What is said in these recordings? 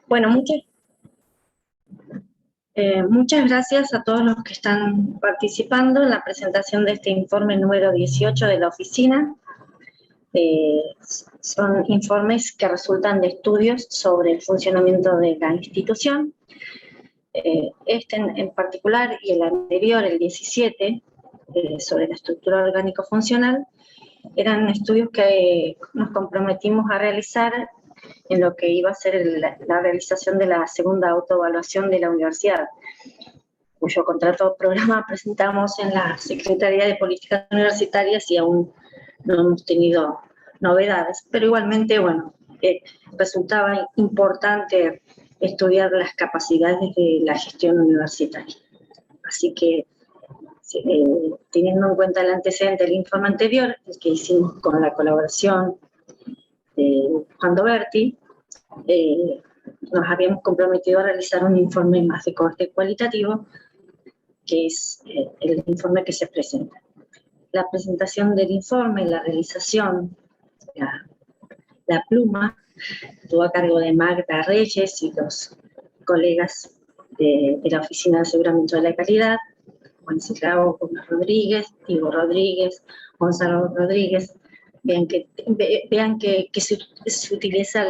Bueno, muchas gracias a todos los que están participando en la presentación de este informe número 18 de la oficina. Son informes que resultan de estudios sobre el funcionamiento de la institución. Este en particular y el anterior, el 17, sobre la estructura orgánico-funcional, eran estudios que nos comprometimos a realizar en lo que iba a ser la realización de la segunda autoevaluación de la universidad, cuyo contrato programa presentamos en la Secretaría de Políticas Universitarias y aún no hemos tenido novedades, pero igualmente, bueno, resultaba importante estudiar las capacidades de la gestión universitaria. Así que, teniendo en cuenta el antecedente del informe anterior, el que hicimos con la colaboración de Juan Doberti, nos habíamos comprometido a realizar un informe más de corte cualitativo, que es el informe que se presenta. La presentación del informe, la realización, la pluma, estuvo a cargo de Magda Reyes y los colegas de la Oficina de Aseguramiento de la Calidad, Juan Silao, Gómez Rodríguez, Ivo Rodríguez, Gonzalo Rodríguez. Vean que se utiliza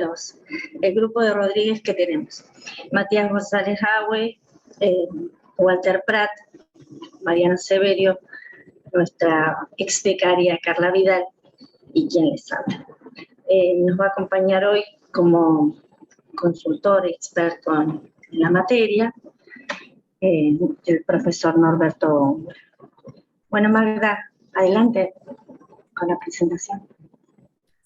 el grupo de Rodríguez que tenemos. Matías González Haue, Walter Prat, Mariana Severio, nuestra ex becaria Carla Vidal y quien les habla. Nos va a acompañar hoy como consultor experto en la materia el profesor Norberto. Bueno, Magda, adelante con la presentación.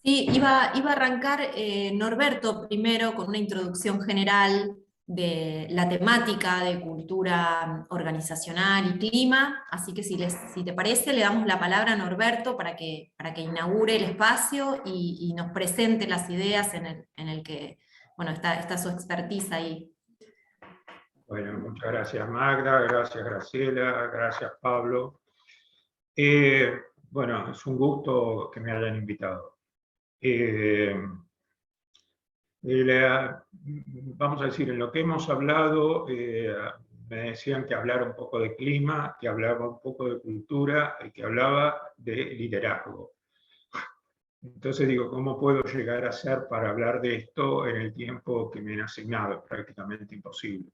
Sí, iba a arrancar Norberto primero con una introducción general de la temática de cultura organizacional y clima, así que si te parece le damos la palabra a Norberto para que inaugure el espacio y nos presente las ideas en el que bueno, está su expertise ahí. Bueno, muchas gracias Magda, gracias Graciela, gracias Pablo. Bueno, es un gusto que me hayan invitado. Vamos a decir, en lo que hemos hablado, me decían que hablara un poco de clima, que hablaba un poco de cultura y que hablaba de liderazgo. Entonces digo, ¿cómo puedo llegar a ser para hablar de esto en el tiempo que me han asignado? Es prácticamente imposible.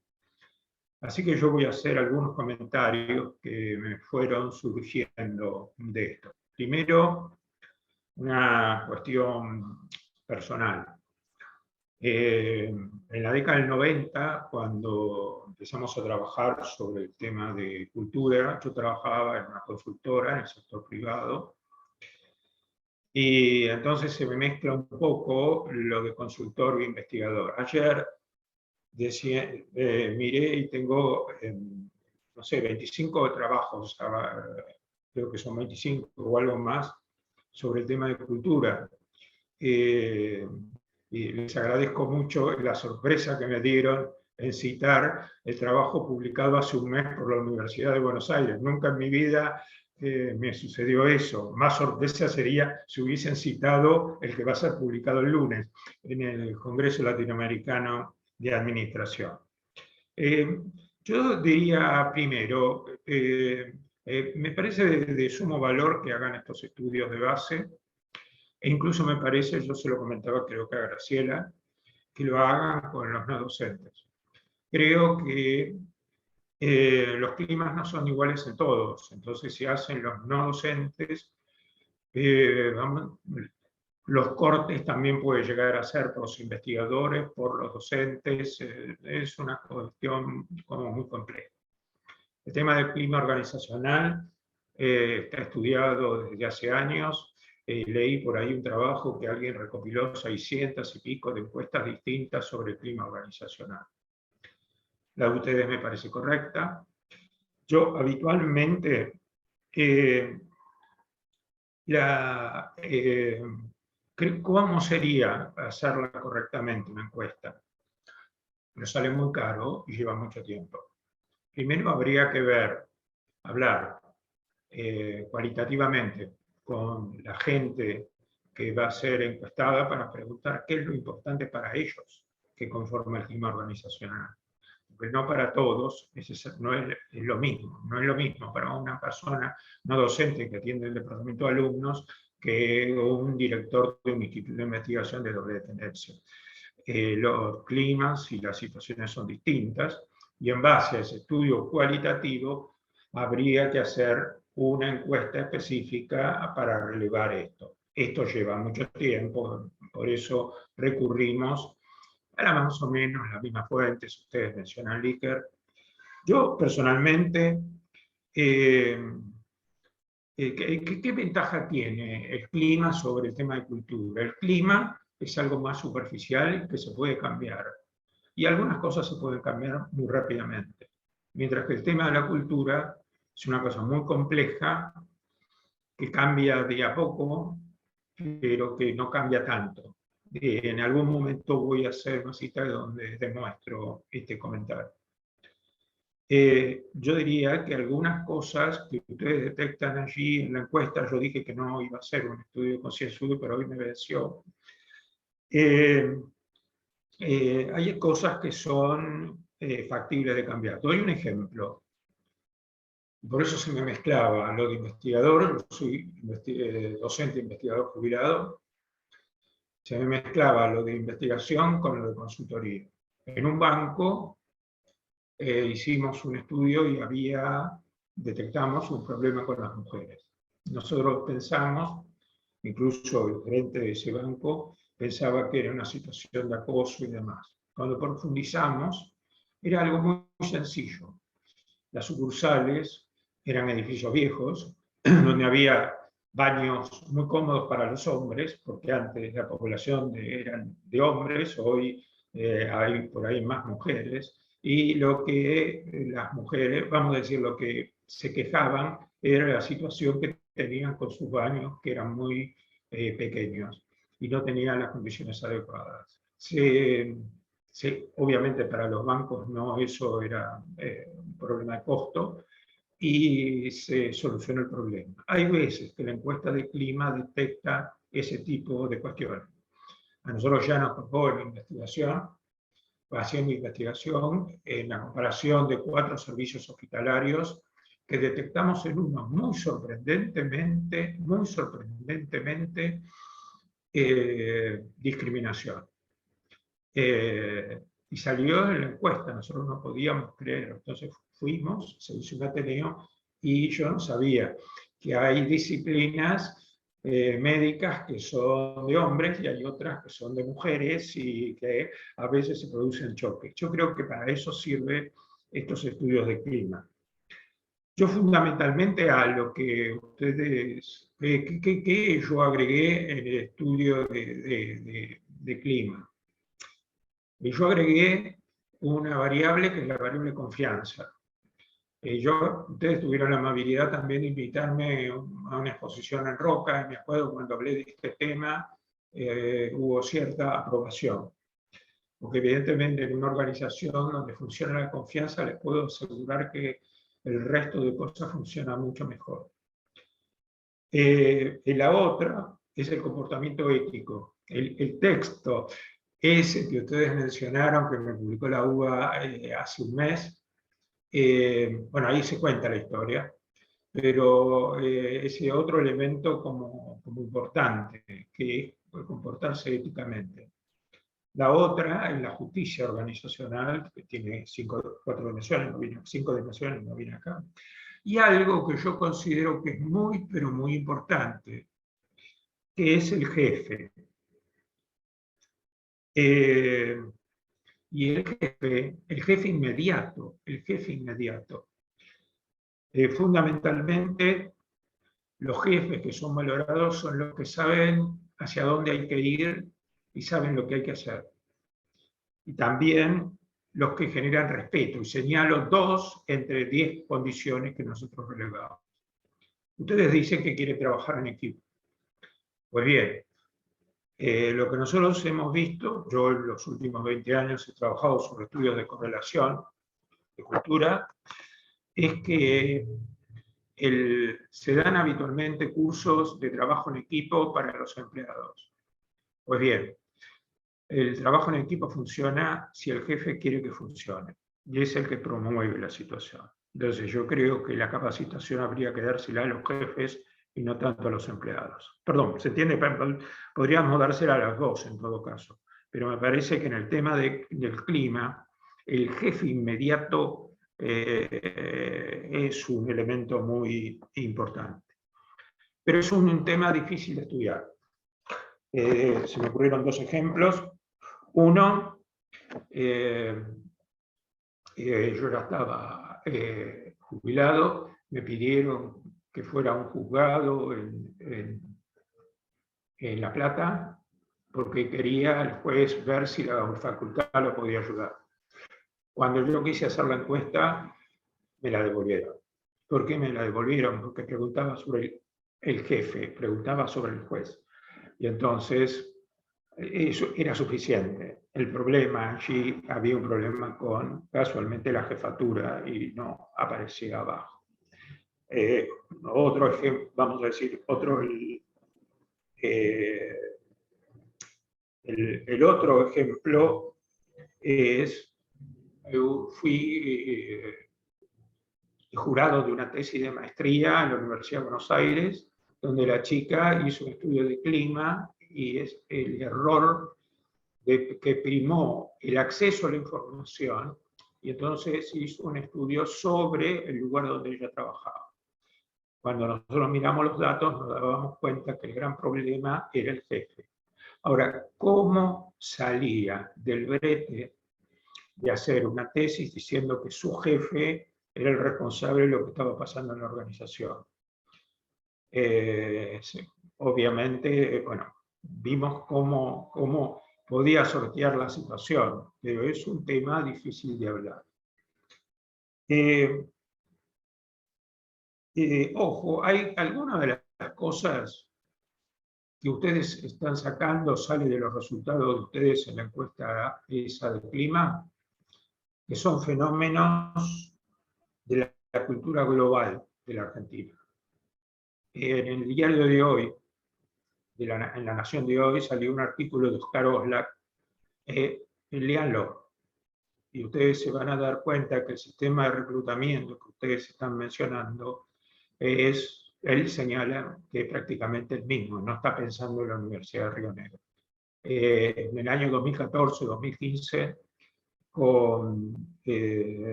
Así que yo voy a hacer algunos comentarios que me fueron surgiendo de esto. Primero, una cuestión personal. En la década del 90, cuando empezamos a trabajar sobre el tema de cultura, yo trabajaba en una consultora en el sector privado, y entonces se me mezcla un poco lo de consultor e investigador. Ayer decía, miré y tengo, no sé, 25 trabajos, creo que son 25 o algo más, sobre el tema de cultura. Y les agradezco mucho la sorpresa que me dieron en citar el trabajo publicado hace un mes por la Universidad de Buenos Aires. Nunca en mi vida me sucedió eso. Más sorpresa sería si hubiesen citado el que va a ser publicado el lunes en el Congreso Latinoamericano de Administración. Yo diría primero, me parece de sumo valor que hagan estos estudios de base, e incluso me parece, yo se lo comentaba creo que a Graciela, que lo hagan con los no docentes. Creo que los climas no son iguales en todos, entonces si hacen los no docentes, los cortes también puede llegar a ser por los investigadores, por los docentes, es una cuestión como muy compleja. El tema del clima organizacional está estudiado desde hace años. Leí por ahí un trabajo que alguien recopiló 600 y pico de encuestas distintas sobre el clima organizacional. La de ustedes me parece correcta. Yo habitualmente ¿cómo sería hacerla correctamente una encuesta? Pero sale muy caro y lleva mucho tiempo. Primero habría que hablar cualitativamente con la gente que va a ser encuestada para preguntar qué es lo importante para ellos. que conforma el clima organizacional. Porque no para todos no es lo mismo. No es lo mismo para una persona no docente que atiende el departamento de alumnos que un director de un instituto de investigación de doble dependencia. Los climas y las situaciones son distintas, y en base a ese estudio cualitativo habría que hacer una encuesta específica para relevar esto. Esto lleva mucho tiempo, por eso recurrimos a más o menos las mismas fuentes. Ustedes mencionan Likert. Yo personalmente, ¿qué ventaja tiene el clima sobre el tema de cultura? El clima es algo más superficial que se puede cambiar, y algunas cosas se pueden cambiar muy rápidamente, mientras que el tema de la cultura es una cosa muy compleja que cambia de a poco, pero que no cambia tanto. En algún momento voy a hacer una cita donde demuestro este comentario. Yo diría que algunas cosas que ustedes detectan allí en la encuesta, yo dije que no iba a ser un estudio concienzudo, pero hoy me venció. Hay cosas que son factibles de cambiar. Doy un ejemplo. Por eso se me mezclaba lo de investigador, yo soy docente investigador jubilado, se me mezclaba lo de investigación con lo de consultoría. En un banco hicimos un estudio y detectamos un problema con las mujeres. Nosotros pensamos, incluso el gerente de ese banco pensaba que era una situación de acoso y demás. Cuando profundizamos, era algo muy sencillo. Las sucursales eran edificios viejos, donde había baños muy cómodos para los hombres, porque antes la población eran de hombres, hoy hay por ahí más mujeres, y lo que las mujeres, vamos a decir, lo que se quejaban era la situación que tenían con sus baños, que eran muy pequeños y no tenían las condiciones adecuadas. Obviamente para los bancos no, eso era un problema de costo, y se solucionó el problema. Hay veces que la encuesta de clima detecta ese tipo de cuestiones. A nosotros ya nos tocó en la investigación, haciendo investigación, en la comparación de 4 servicios hospitalarios, que detectamos en uno muy sorprendentemente discriminación. Y salió en la encuesta, nosotros no podíamos creer. Entonces fuimos, se hizo un ateneo, y yo no sabía que hay disciplinas médicas que son de hombres y hay otras que son de mujeres, y que a veces se producen choques. Yo creo que para eso sirven estos estudios de clima. Yo fundamentalmente a lo que ustedes, que yo agregué en el estudio de clima. Y yo agregué una variable que es la variable confianza. Ustedes tuvieron la amabilidad también de invitarme a una exposición en Roca, y me acuerdo cuando hablé de este tema, hubo cierta aprobación. Porque evidentemente en una organización donde funciona la confianza, les puedo asegurar que el resto de cosas funciona mucho mejor. La otra es el comportamiento ético. El texto ese que ustedes mencionaron, que me publicó la UBA hace un mes, bueno, ahí se cuenta la historia, pero ese otro elemento como importante, que es comportarse éticamente. La otra es la justicia organizacional, que tiene 5 dimensiones, no viene acá. Y algo que yo considero que es muy, pero muy importante, que es el jefe. Y el jefe inmediato. Fundamentalmente, los jefes que son valorados son los que saben hacia dónde hay que ir y saben lo que hay que hacer. Y también los que generan respeto. Y señalo 2 entre 10 condiciones que nosotros relevamos. Ustedes dicen que quieren trabajar en equipo. Pues bien, lo que nosotros hemos visto, yo en los últimos 20 años he trabajado sobre estudios de correlación de cultura, es que se dan habitualmente cursos de trabajo en equipo para los empleados. Pues bien, El trabajo en equipo funciona si el jefe quiere que funcione, y es el que promueve la situación. Entonces yo creo que la capacitación habría que dársela a los jefes y no tanto a los empleados. Perdón, ¿se entiende? Podríamos dársela a las dos en todo caso, pero me parece que en el tema del clima, el jefe inmediato es un elemento muy importante. Pero es un tema difícil de estudiar. Se me ocurrieron dos ejemplos. Uno, yo ya estaba jubilado, me pidieron que fuera a un juzgado en La Plata, porque quería el juez ver si la facultad lo podía ayudar. Cuando yo quise hacer la encuesta, me la devolvieron. ¿Por qué me la devolvieron? Porque preguntaba sobre el jefe, preguntaba sobre el juez. Y entonces eso era suficiente. El problema allí, había un problema con casualmente la jefatura y no aparecía abajo. Otro ejemplo, vamos a decir, el otro ejemplo es, yo fui jurado de una tesis de maestría en la Universidad de Buenos Aires, donde la chica hizo un estudio de clima y es el error que primó el acceso a la información, y entonces hizo un estudio sobre el lugar donde ella trabajaba. Cuando nosotros miramos los datos nos dábamos cuenta que el gran problema era el jefe. Ahora, ¿cómo salía del brete de hacer una tesis diciendo que su jefe era el responsable de lo que estaba pasando en la organización? Sí, obviamente, bueno, vimos cómo podía sortear la situación, pero es un tema difícil de hablar. Ojo, hay algunas de las cosas que ustedes están sacando, sale de los resultados de ustedes en la encuesta esa de clima, que son fenómenos de la cultura global de la Argentina. En el diario de hoy, en La Nación de hoy, salió un artículo de Oscar Oslak, léanlo, y ustedes se van a dar cuenta que el sistema de reclutamiento que ustedes están mencionando él señala que es prácticamente el mismo, no está pensando en la Universidad de Río Negro. En el año 2014-2015, con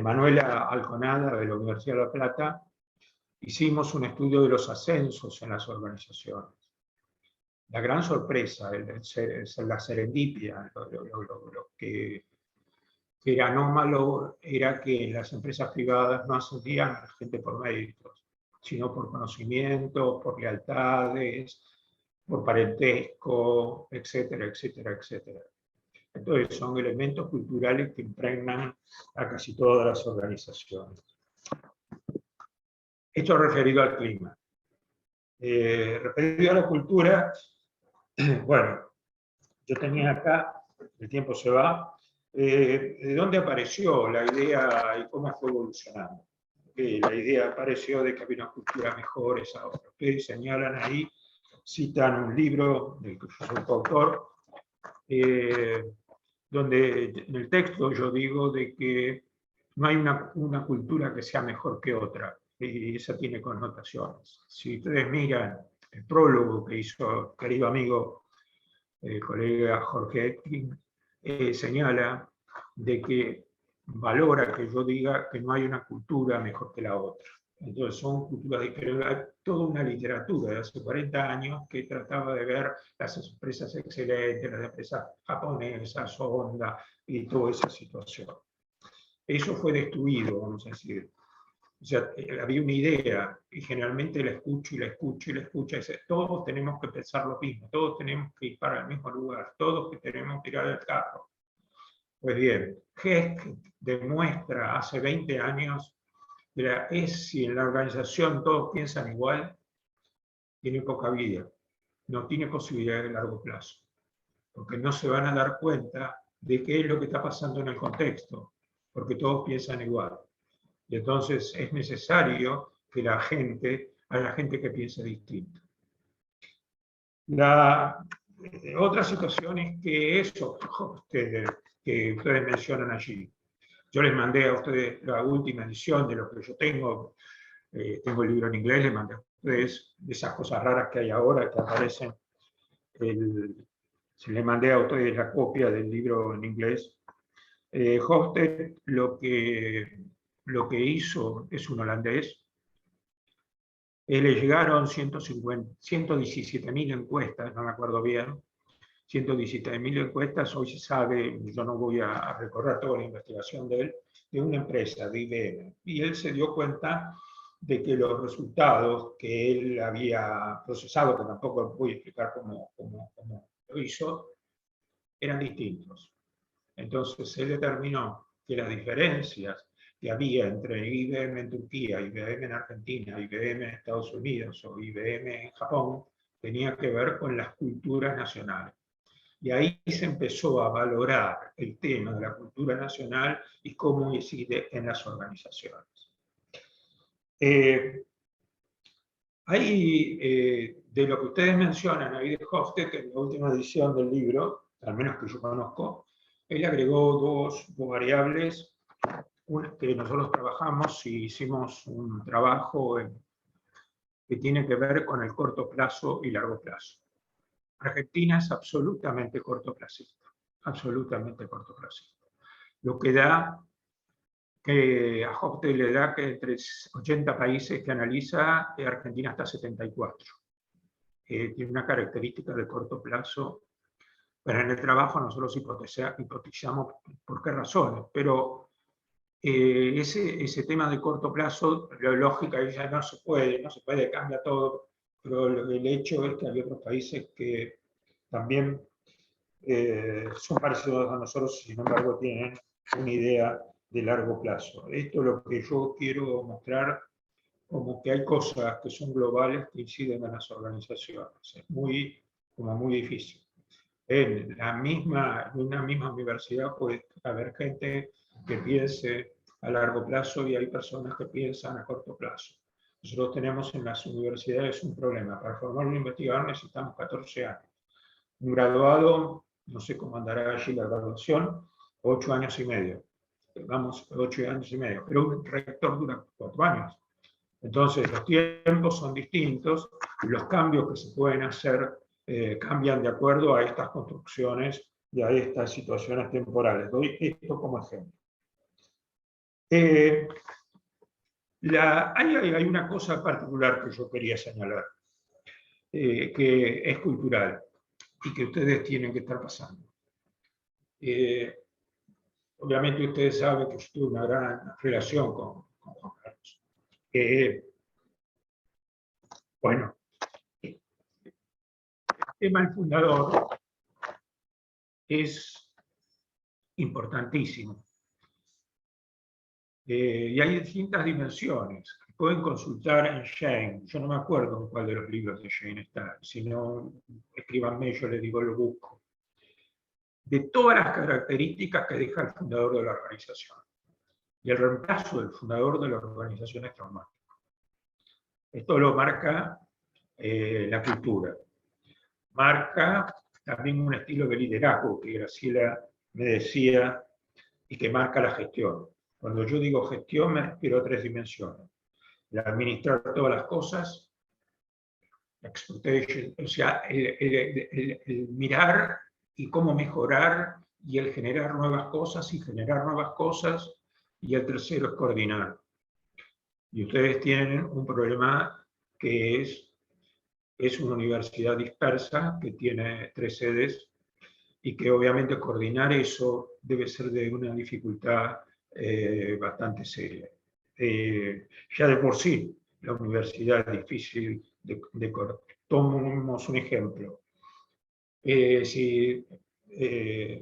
Manuela Alconada de la Universidad de La Plata, hicimos un estudio de los ascensos en las organizaciones. La gran sorpresa, la serendipia, lo que era anómalo era que en las empresas privadas no ascendían a la gente por méritos, sino por conocimiento, por lealtades, por parentesco, etcétera, etcétera, etcétera. Entonces son elementos culturales que impregnan a casi todas las organizaciones. Esto referido al clima. Referido a la cultura, bueno, yo tenía acá, el tiempo se va, ¿de dónde apareció la idea y cómo fue evolucionando? La idea apareció de que había una cultura mejor, esa otra. Ustedes señalan ahí, citan un libro del que yo soy coautor, donde en el texto yo digo de que no hay una cultura que sea mejor que otra, y esa tiene connotaciones. Si ustedes miran el prólogo que hizo querido amigo, el colega Jorge Etkin, señala de que valora que yo diga que no hay una cultura mejor que la otra. Entonces son culturas diferentes. Hay toda una literatura de hace 40 años que trataba de ver las empresas excelentes, las empresas japonesas, Honda y toda esa situación. Eso fue destruido, vamos a decir. O sea, había una idea, y generalmente la escucho y la escucho y la escucho, y dice, todos tenemos que pensar lo mismo, todos tenemos que ir para el mismo lugar, todos que tenemos que tirar el carro. Pues bien, Heck demuestra hace 20 años que si en la organización todos piensan igual, tiene poca vida, no tiene posibilidad de largo plazo, porque no se van a dar cuenta de qué es lo que está pasando en el contexto, porque todos piensan igual. Y entonces es necesario que haya gente que piense distinto. Otra situación es que eso que ustedes mencionan allí. Yo les mandé a ustedes la última edición de lo que yo tengo. Tengo el libro en inglés, les mandé a ustedes de esas cosas raras que hay ahora que aparecen. Se les mandé a ustedes la copia del libro en inglés. Hofstede lo que hizo es un holandés. Le llegaron 117.000 encuestas, no me acuerdo bien, 117.000 encuestas. Hoy se sabe, yo no voy a recorrer toda la investigación de él, de una empresa, de IBM. Y él se dio cuenta de que los resultados que él había procesado, que tampoco voy a explicar cómo lo hizo, eran distintos. Entonces él determinó que las diferencias que había entre IBM en Turquía, IBM en Argentina, IBM en Estados Unidos o IBM en Japón, tenía que ver con las culturas nacionales. Y ahí se empezó a valorar el tema de la cultura nacional y cómo incide en las organizaciones. De lo que ustedes mencionan ahí de Hofstede, que en la última edición del libro, al menos que yo conozco, él agregó dos variables. Una que nosotros trabajamos y hicimos un trabajo que tiene que ver con el corto plazo y largo plazo. Argentina es absolutamente cortoplacista, absolutamente cortoplacista. Lo que da, que a Hofstede le da que entre 80 países que analiza, Argentina está 74. Tiene una característica de corto plazo, pero en el trabajo nosotros hipotizamos por qué razones, pero ese tema de corto plazo, la lógica ya no se puede, cambia todo, pero el hecho es que hay otros países que también son parecidos a nosotros, sin embargo tienen una idea de largo plazo. Esto es lo que yo quiero mostrar, como que hay cosas que son globales que inciden en las organizaciones. Es muy difícil. En una misma universidad puede haber gente que piense a largo plazo y hay personas que piensan a corto plazo. Nosotros tenemos en las universidades un problema. Para formar un investigador necesitamos 14 años. Un graduado, no sé cómo andará allí la graduación, 8 años y medio. Vamos, 8 años y medio. Pero un rector dura 4 años. Entonces, los tiempos son distintos y los cambios que se pueden hacer cambian de acuerdo a estas construcciones y a estas situaciones temporales. Doy esto como ejemplo. Hay una cosa particular que yo quería señalar, que es cultural y que ustedes tienen que estar pasando. Obviamente ustedes saben que yo tuve una gran relación con Juan Carlos. Bueno, el tema del fundador es importantísimo. Y hay distintas dimensiones. Pueden consultar en Shane. Yo no me acuerdo en cuál de los libros de Shane está. Si no, escríbanme, yo les digo, lo busco. De todas las características que deja el fundador de la organización. Y el reemplazo del fundador de la organización es traumático. Esto lo marca la cultura. Marca también un estilo de liderazgo que Graciela me decía y que marca la gestión. Cuando yo digo gestión me refiero a 3 dimensiones. El administrar todas las cosas, la exploitation, o sea, el mirar y cómo mejorar y el generar nuevas cosas y generar nuevas cosas, y el tercero es coordinar. Y ustedes tienen un problema que es una universidad dispersa que tiene 3 sedes y que obviamente coordinar eso debe ser de una dificultad bastante seria. Ya de por sí la universidad es difícil de coordinar. Tomemos un ejemplo.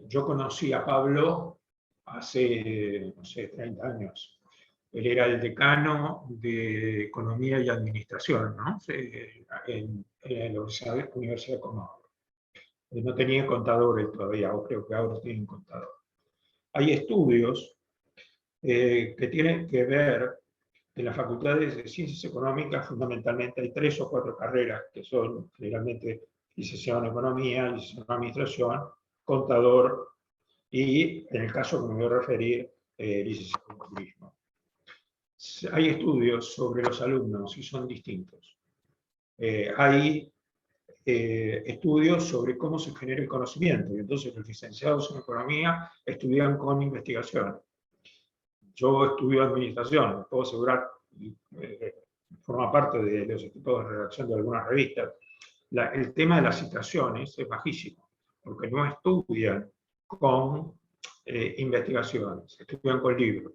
Yo conocí a Pablo hace, no sé, 30 años. Él era el decano de Economía y Administración, ¿no? En la Universidad de Comodoro. No tenía contadores todavía, o creo que ahora tienen contador. Hay estudios que tienen que ver en las facultades de Ciencias Económicas, fundamentalmente hay 3 o 4 carreras que son generalmente licenciado en Economía, licenciado en Administración, contador y, en el caso que me voy a referir, licenciado en Turismo. Hay estudios sobre los alumnos y son distintos. Hay estudios sobre cómo se genera el conocimiento, y entonces los licenciados en Economía estudian con investigación. Yo estudio Administración, puedo asegurar, forma parte de los equipos de redacción de algunas revistas. El tema de las citaciones es bajísimo, porque no estudian con investigaciones, estudian con libros,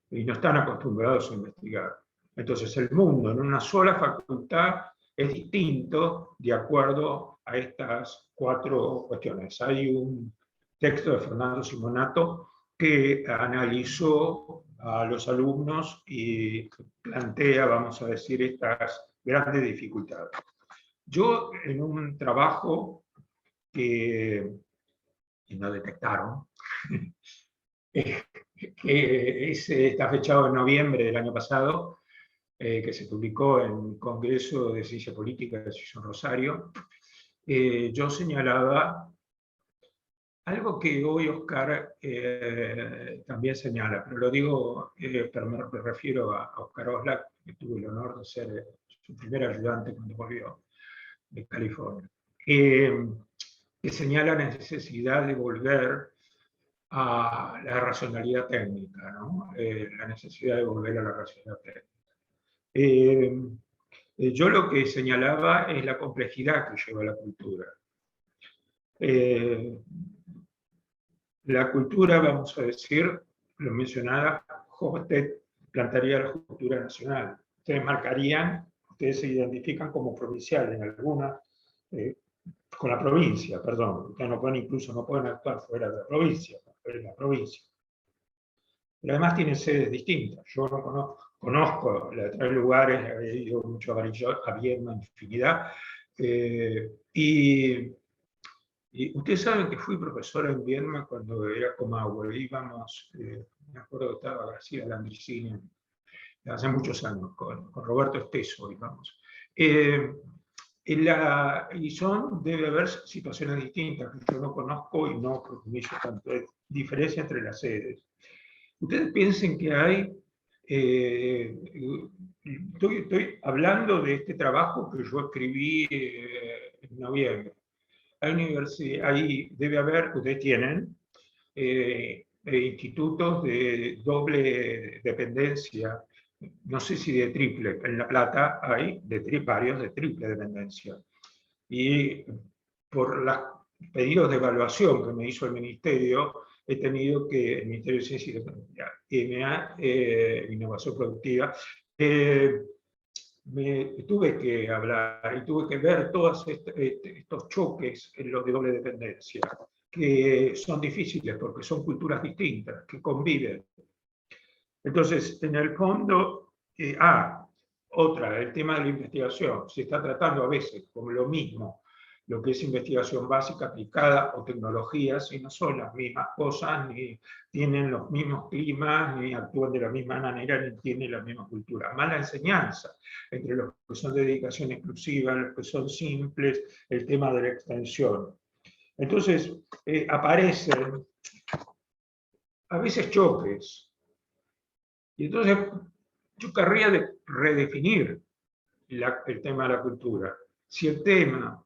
y no están acostumbrados a investigar. Entonces el mundo en una sola facultad es distinto de acuerdo a estas 4 cuestiones. Hay un texto de Fernando Simonato que analizó a los alumnos y plantea, vamos a decir, estas grandes dificultades. Yo, en un trabajo que no detectaron, que está fechado en noviembre del año pasado, que se publicó en el Congreso de Ciencia Política de Asociación Rosario, yo señalaba algo que hoy Oscar también señala, pero lo digo, pero me refiero a Oscar Oslak, que tuve el honor de ser su primer ayudante cuando volvió de California, que señala la necesidad de volver a la racionalidad técnica, ¿no? La necesidad de volver a la racionalidad técnica. Yo lo que señalaba es la complejidad que lleva la cultura. La cultura, vamos a decir, lo mencionaba Hofstede, plantearía la cultura nacional. Ustedes se identifican como provinciales en alguna, con la provincia, perdón. Ustedes incluso no pueden actuar fuera de la provincia, en la provincia. Pero además tienen sedes distintas. Yo no conozco de 3 lugares, he ido mucho a Viedma, infinidad. Y ustedes saben que fui profesor en Viedma cuando era Comahue. Íbamos, me acuerdo que estaba García Landricini, hace muchos años, con Roberto Esteso, íbamos. Debe haber situaciones distintas que yo no conozco y no profundizo tanto. Hay diferencia entre las sedes. Ustedes piensen que hay, estoy hablando de este trabajo que yo escribí en noviembre. Ahí debe haber, ustedes tienen, institutos de doble dependencia, no sé si de triple, en La Plata hay varios de triple dependencia. Y por los pedidos de evaluación que me hizo el Ministerio, he tenido que, el Ministerio de Ciencia y Tecnología, Innovación Productiva, tuve que hablar y tuve que ver todos estos choques en los de doble dependencia, que son difíciles porque son culturas distintas, que conviven. Entonces, en el fondo, el tema de la investigación, se está tratando a veces como lo mismo, lo que es investigación básica aplicada o tecnologías, y no son las mismas cosas, ni tienen los mismos climas, ni actúan de la misma manera, ni tienen la misma cultura. Mala enseñanza entre los que son de dedicación exclusiva, los que son simples, el tema de la extensión. Entonces, aparecen a veces choques. Y entonces, yo querría redefinir el tema de la cultura. Si el tema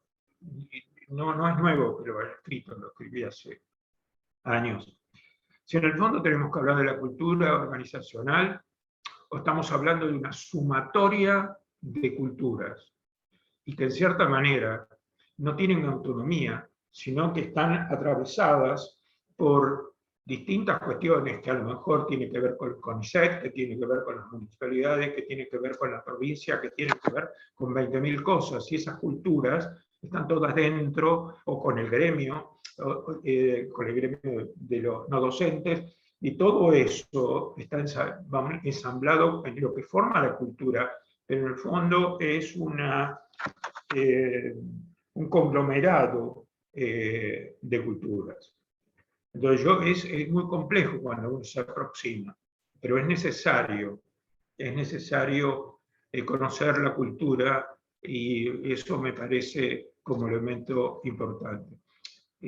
no es nuevo, pero lo escribí hace años. Si en el fondo tenemos que hablar de la cultura organizacional, o estamos hablando de una sumatoria de culturas, y que en cierta manera no tienen autonomía, sino que están atravesadas por distintas cuestiones que a lo mejor tienen que ver con el CONICET, que tienen que ver con las municipalidades, que tienen que ver con la provincia, que tienen que ver con 20.000 cosas, y esas culturas están todas dentro, o con el gremio, con el gremio de los no docentes, y todo eso está ensamblado en lo que forma la cultura, pero en el fondo es un conglomerado de culturas. Entonces es muy complejo cuando uno se aproxima, pero es necesario conocer la cultura y eso me parece como elemento importante.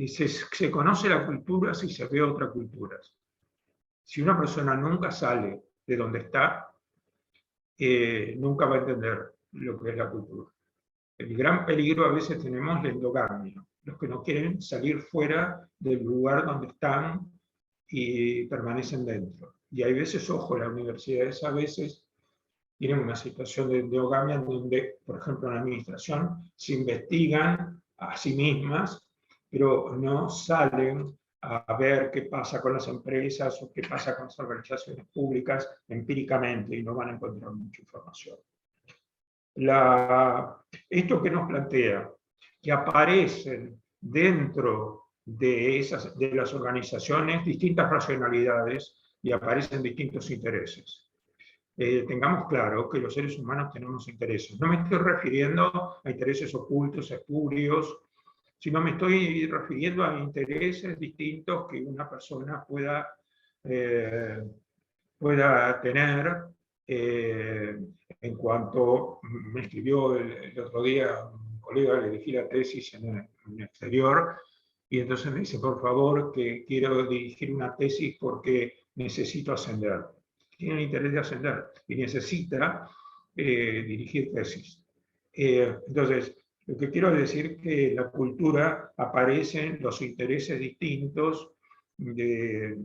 Se conoce la cultura si se ve otra cultura. Si una persona nunca sale de donde está, nunca va a entender lo que es la cultura. El gran peligro a veces tenemos la endogamia, los que no quieren salir fuera del lugar donde están y permanecen dentro. Y hay veces, ojo, las universidades a veces tienen una situación de endogamia en donde, por ejemplo, en la administración se investigan a sí mismas, pero no salen a ver qué pasa con las empresas o qué pasa con las organizaciones públicas empíricamente, y no van a encontrar mucha información. Esto que nos plantea, que aparecen dentro de las organizaciones distintas racionalidades y aparecen distintos intereses. Tengamos claro que los seres humanos tenemos intereses. No me estoy refiriendo a intereses ocultos, espurios, sino me estoy refiriendo a intereses distintos que una persona pueda tener. En cuanto me escribió el otro día un colega, le dirigí la tesis en el exterior, y entonces me dice, por favor, que quiero dirigir una tesis porque necesito ascender. Tiene el interés de ascender y necesita dirigir tesis. Entonces, lo que quiero decir es que en la cultura aparecen los intereses distintos de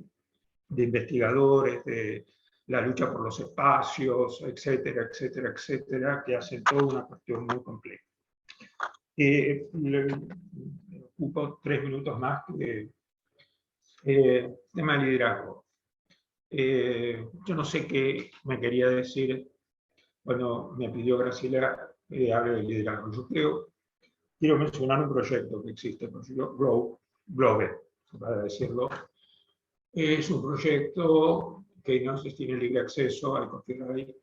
investigadores, de la lucha por los espacios, etcétera, etcétera, etcétera, que hacen toda una cuestión muy compleja. Ocupo 3 minutos más. Tema de liderazgo. Yo no sé qué me quería decir cuando me pidió Graciela hable de liderazgo. Yo quiero mencionar un proyecto que existe, el proyecto Globe, para decirlo. Es un proyecto que no se tiene libre acceso al copyright,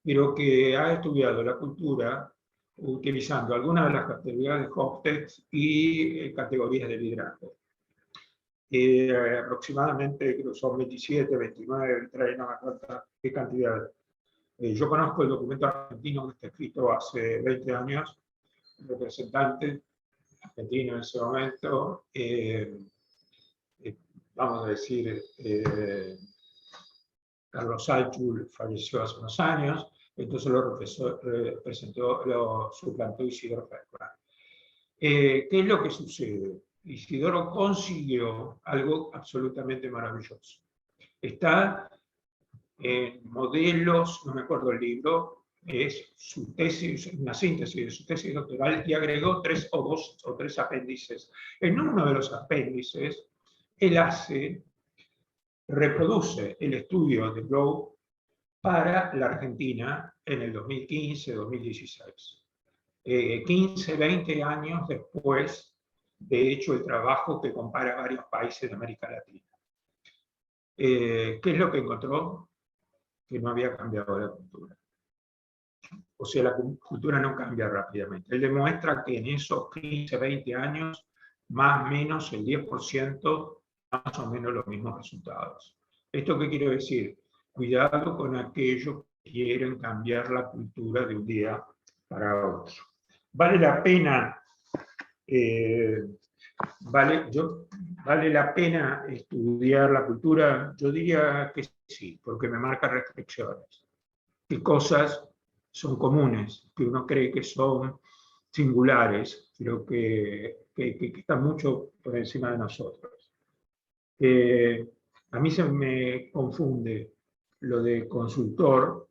pero que ha estudiado la cultura utilizando algunas de las categorías de Hofstede y categorías de liderazgo. Aproximadamente, creo que son 27, 29, 30, no me acuerdo qué cantidad. Yo conozco el documento argentino que está escrito hace 20 años, el representante argentino en ese momento, vamos a decir, Carlos Alchul falleció hace unos años, entonces lo suplantó Isidoro Ferkman. ¿Qué es lo que sucede? Isidoro consiguió algo absolutamente maravilloso. Está en modelos, no me acuerdo el libro, es su tesis, una síntesis de su tesis doctoral, y agregó 3 o 3 apéndices. En uno de los apéndices, él reproduce el estudio de Globe para la Argentina en el 2015-2016. 15, 20 años después, de hecho, el trabajo que compara varios países de América Latina. ¿Qué es lo que encontró? Que no había cambiado la cultura. O sea, la cultura no cambia rápidamente. Él demuestra que en esos 15, 20 años, más o menos el 10%, más o menos los mismos resultados. ¿Esto qué quiero decir? Cuidado con aquellos que quieren cambiar la cultura de un día para otro. ¿Vale la pena, vale la pena estudiar la cultura? Yo diría que sí, porque me marca restricciones. ¿Qué cosas son comunes, que uno cree que son singulares, pero que están mucho por encima de nosotros? A mí se me confunde lo de consultor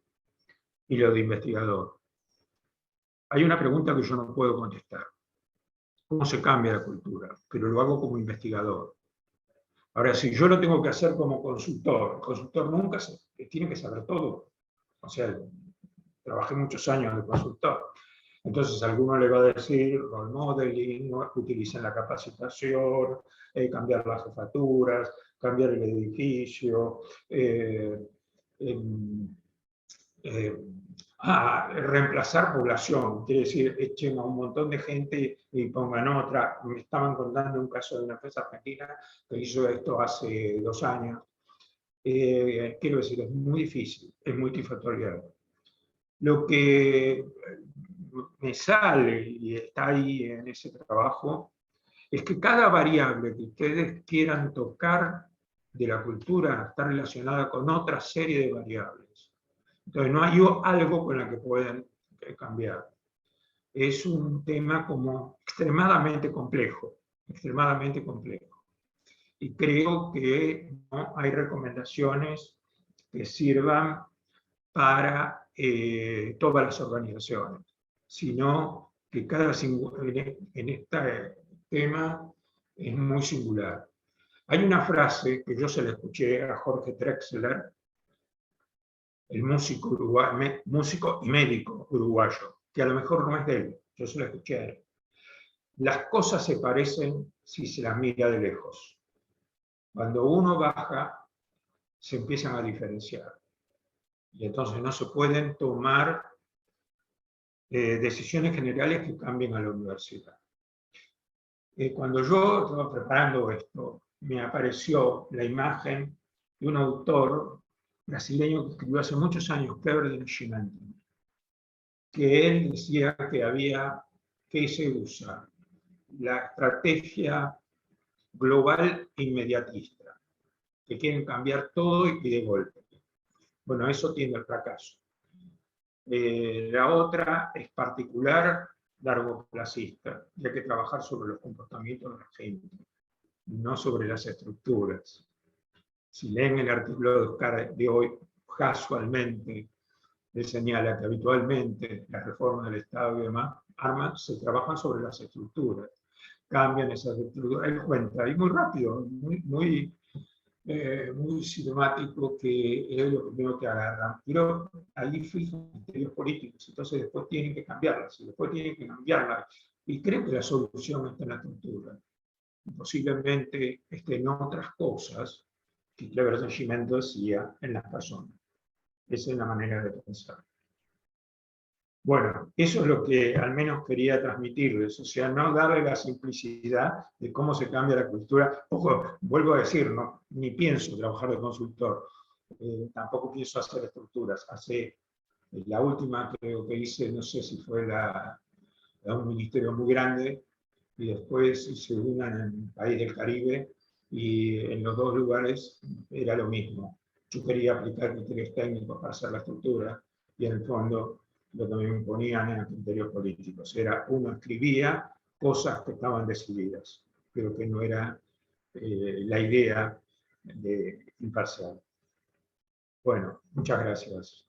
y lo de investigador. Hay una pregunta que yo no puedo contestar. ¿Cómo se cambia la cultura? Pero lo hago como investigador. Ahora, si yo lo tengo que hacer como consultor, el consultor nunca tiene que saber todo. O sea, trabajé muchos años de consultor. Entonces, alguno le va a decir role modeling, utilicen la capacitación, cambiar las jefaturas, cambiar el edificio, reemplazar población, quiere decir, echen a un montón de gente y pongan otra. Me estaban contando un caso de una empresa argentina que hizo esto hace 2 años. Quiero decir, es muy difícil, es multifactorial. Lo que me sale, y está ahí en ese trabajo, es que cada variable que ustedes quieran tocar de la cultura está relacionada con otra serie de variables. Entonces no hay algo con la que puedan cambiar. Es un tema como extremadamente complejo, extremadamente complejo. Y creo que no hay recomendaciones que sirvan para todas las organizaciones, sino que cada en este tema es muy singular. Hay una frase que yo se la escuché a Jorge Drexler, el músico y médico uruguayo, que a lo mejor no es de él, yo se la escuché a él. Las cosas se parecen si se las mira de lejos. Cuando uno baja, se empiezan a diferenciar. Y entonces no se pueden tomar decisiones generales que cambien a la universidad. Cuando yo estaba preparando esto, me apareció la imagen de un autor brasileño que escribió hace muchos años, Kleber de Nascimento, que él decía que se usa la estrategia global e inmediatista, que quieren cambiar todo y de golpe. Bueno, eso tiende al fracaso. La otra es particular, largoplacista, y hay que trabajar sobre los comportamientos de la gente, no sobre las estructuras. Si leen el artículo de Oscar de hoy, casualmente, él señala que habitualmente las reformas del Estado y demás armas se trabajan sobre las estructuras, cambian esas estructuras. Él cuenta, y muy rápido, muy sistemático, que es lo primero que agarran. Pero ahí fijan criterios políticos, entonces después tienen que cambiarlas, y después tienen que cambiarlas. Y creo que la solución está en la estructura. Posiblemente esté en otras cosas que Kleber de Nascimento decía en las personas. Esa es la manera de pensar. Bueno, eso es lo que al menos quería transmitirles, o sea, no darle la simplicidad de cómo se cambia la cultura. Ojo, vuelvo a decir, no, ni pienso trabajar de consultor, tampoco pienso hacer estructuras. La última creo que hice, no sé si fue un ministerio muy grande, y después hice una en el país del Caribe, y en los dos lugares era lo mismo. Yo quería aplicar criterios técnicos para hacer la estructura, y en el fondo lo que me imponían eran criterios políticos. Uno escribía cosas que estaban decididas, pero que no era la idea de imparcial. Bueno, muchas gracias.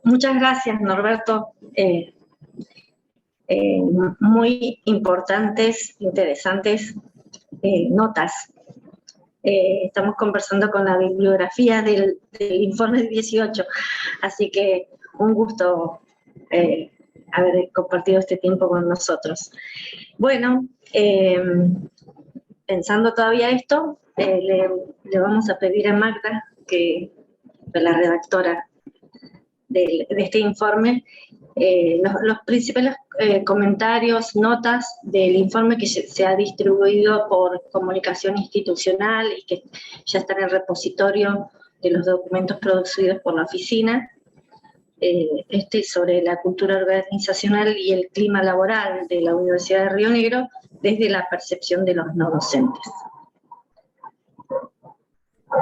Muchas gracias, Norberto. Muy importantes, interesantes notas. Estamos conversando con la bibliografía del informe 18, así que un gusto haber compartido este tiempo con nosotros. Bueno, pensando todavía esto, le vamos a pedir a Magda, que es la redactora de este informe, los principales comentarios, notas del informe que se ha distribuido por comunicación institucional y que ya está en el repositorio de los documentos producidos por la oficina, sobre la cultura organizacional y el clima laboral de la Universidad de Río Negro desde la percepción de los no docentes.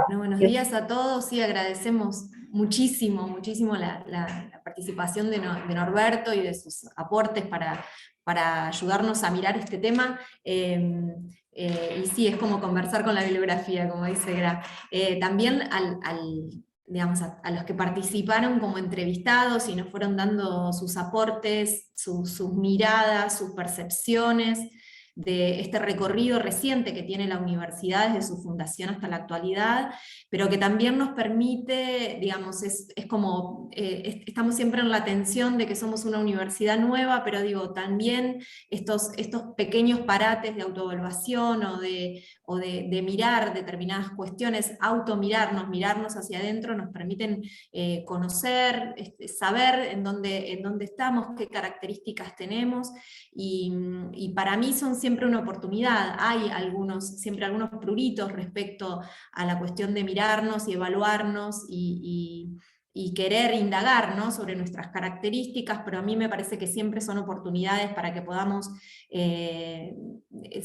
Bueno, buenos días a todos, y agradecemos muchísimo la participación de Norberto y de sus aportes para ayudarnos a mirar este tema. Y sí, es como conversar con la bibliografía, como dice Gra. También digamos, a los que participaron como entrevistados y nos fueron dando sus aportes, sus miradas, sus percepciones de este recorrido reciente que tiene la universidad desde su fundación hasta la actualidad, pero que también nos permite, digamos, es como, estamos siempre en la tensión de que somos una universidad nueva, pero digo, también estos pequeños parates de autoevaluación o de mirar determinadas cuestiones, mirarnos hacia adentro, nos permiten conocer, saber en dónde estamos, qué características tenemos, y para mí son siempre una oportunidad, hay siempre algunos pruritos respecto a la cuestión de mirarnos y evaluarnos y querer indagar, ¿no?, sobre nuestras características, pero a mí me parece que siempre son oportunidades para que podamos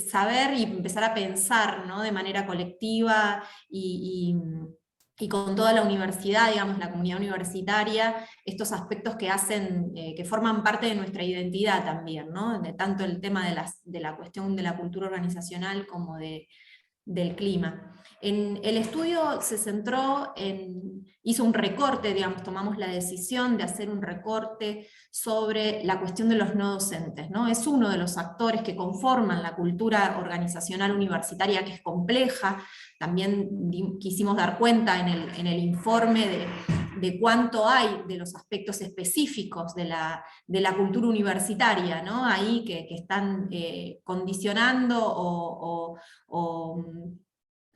saber y empezar a pensar, ¿no?, de manera colectiva y con toda la universidad, digamos, la comunidad universitaria, estos aspectos que hacen, que forman parte de nuestra identidad también, ¿no?, de tanto el tema de la cuestión de la cultura organizacional como del clima. El estudio se centró hizo un recorte, digamos, tomamos la decisión de hacer un recorte sobre la cuestión de los no docentes, ¿no? Es uno de los actores que conforman la cultura organizacional universitaria, que es compleja. También quisimos dar cuenta en el informe de cuánto hay de los aspectos específicos de la cultura universitaria, ¿no?, ahí que están condicionando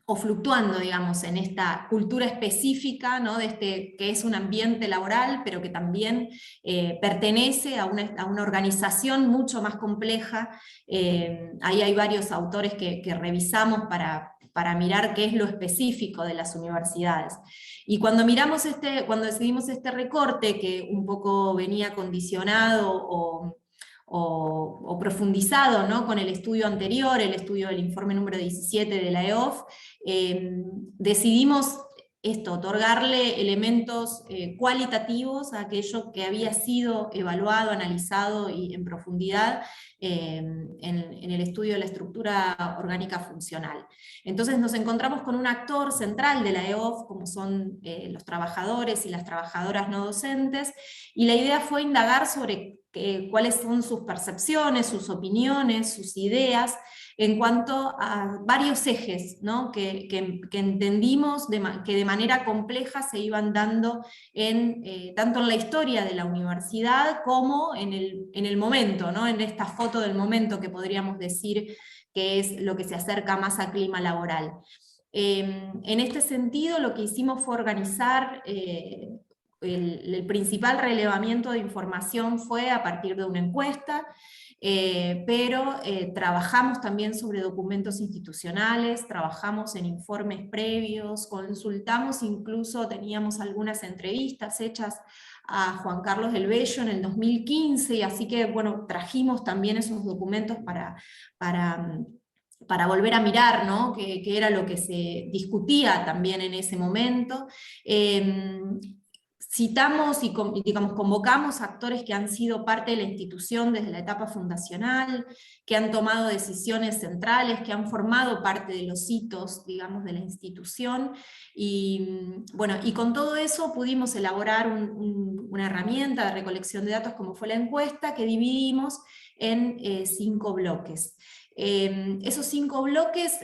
o fluctuando, digamos, en esta cultura específica, ¿no?, que es un ambiente laboral, pero que también pertenece a una organización mucho más compleja. Ahí hay varios autores que revisamos para mirar qué es lo específico de las universidades. Y cuando decidimos este recorte, que un poco venía condicionado o profundizado, ¿no?, con el estudio anterior, el estudio del informe número 17 de la EOF, decidimos otorgarle elementos cualitativos a aquello que había sido evaluado, analizado y en profundidad en el estudio de la estructura orgánica funcional. Entonces nos encontramos con un actor central de la EOF, como son los trabajadores y las trabajadoras no docentes, y la idea fue indagar sobre cuáles son sus percepciones, sus opiniones, sus ideas, en cuanto a varios ejes, ¿no?, que entendimos que de manera compleja se iban dando tanto en la historia de la universidad como en el momento, ¿no?, en esta foto del momento que podríamos decir que es lo que se acerca más al clima laboral. En este sentido, lo que hicimos fue organizar el principal relevamiento de información fue a partir de una encuesta, pero trabajamos también sobre documentos institucionales, trabajamos en informes previos, consultamos, incluso teníamos algunas entrevistas hechas a Juan Carlos del Bello en el 2015, y así que, bueno, trajimos también esos documentos para volver a mirar, ¿no?, qué era lo que se discutía también en ese momento. Citamos y digamos, convocamos actores que han sido parte de la institución desde la etapa fundacional, que han tomado decisiones centrales, que han formado parte de los hitos, digamos, de la institución, y bueno, y con todo eso pudimos elaborar una herramienta de recolección de datos como fue la encuesta, que dividimos en 5 bloques. Esos 5 bloques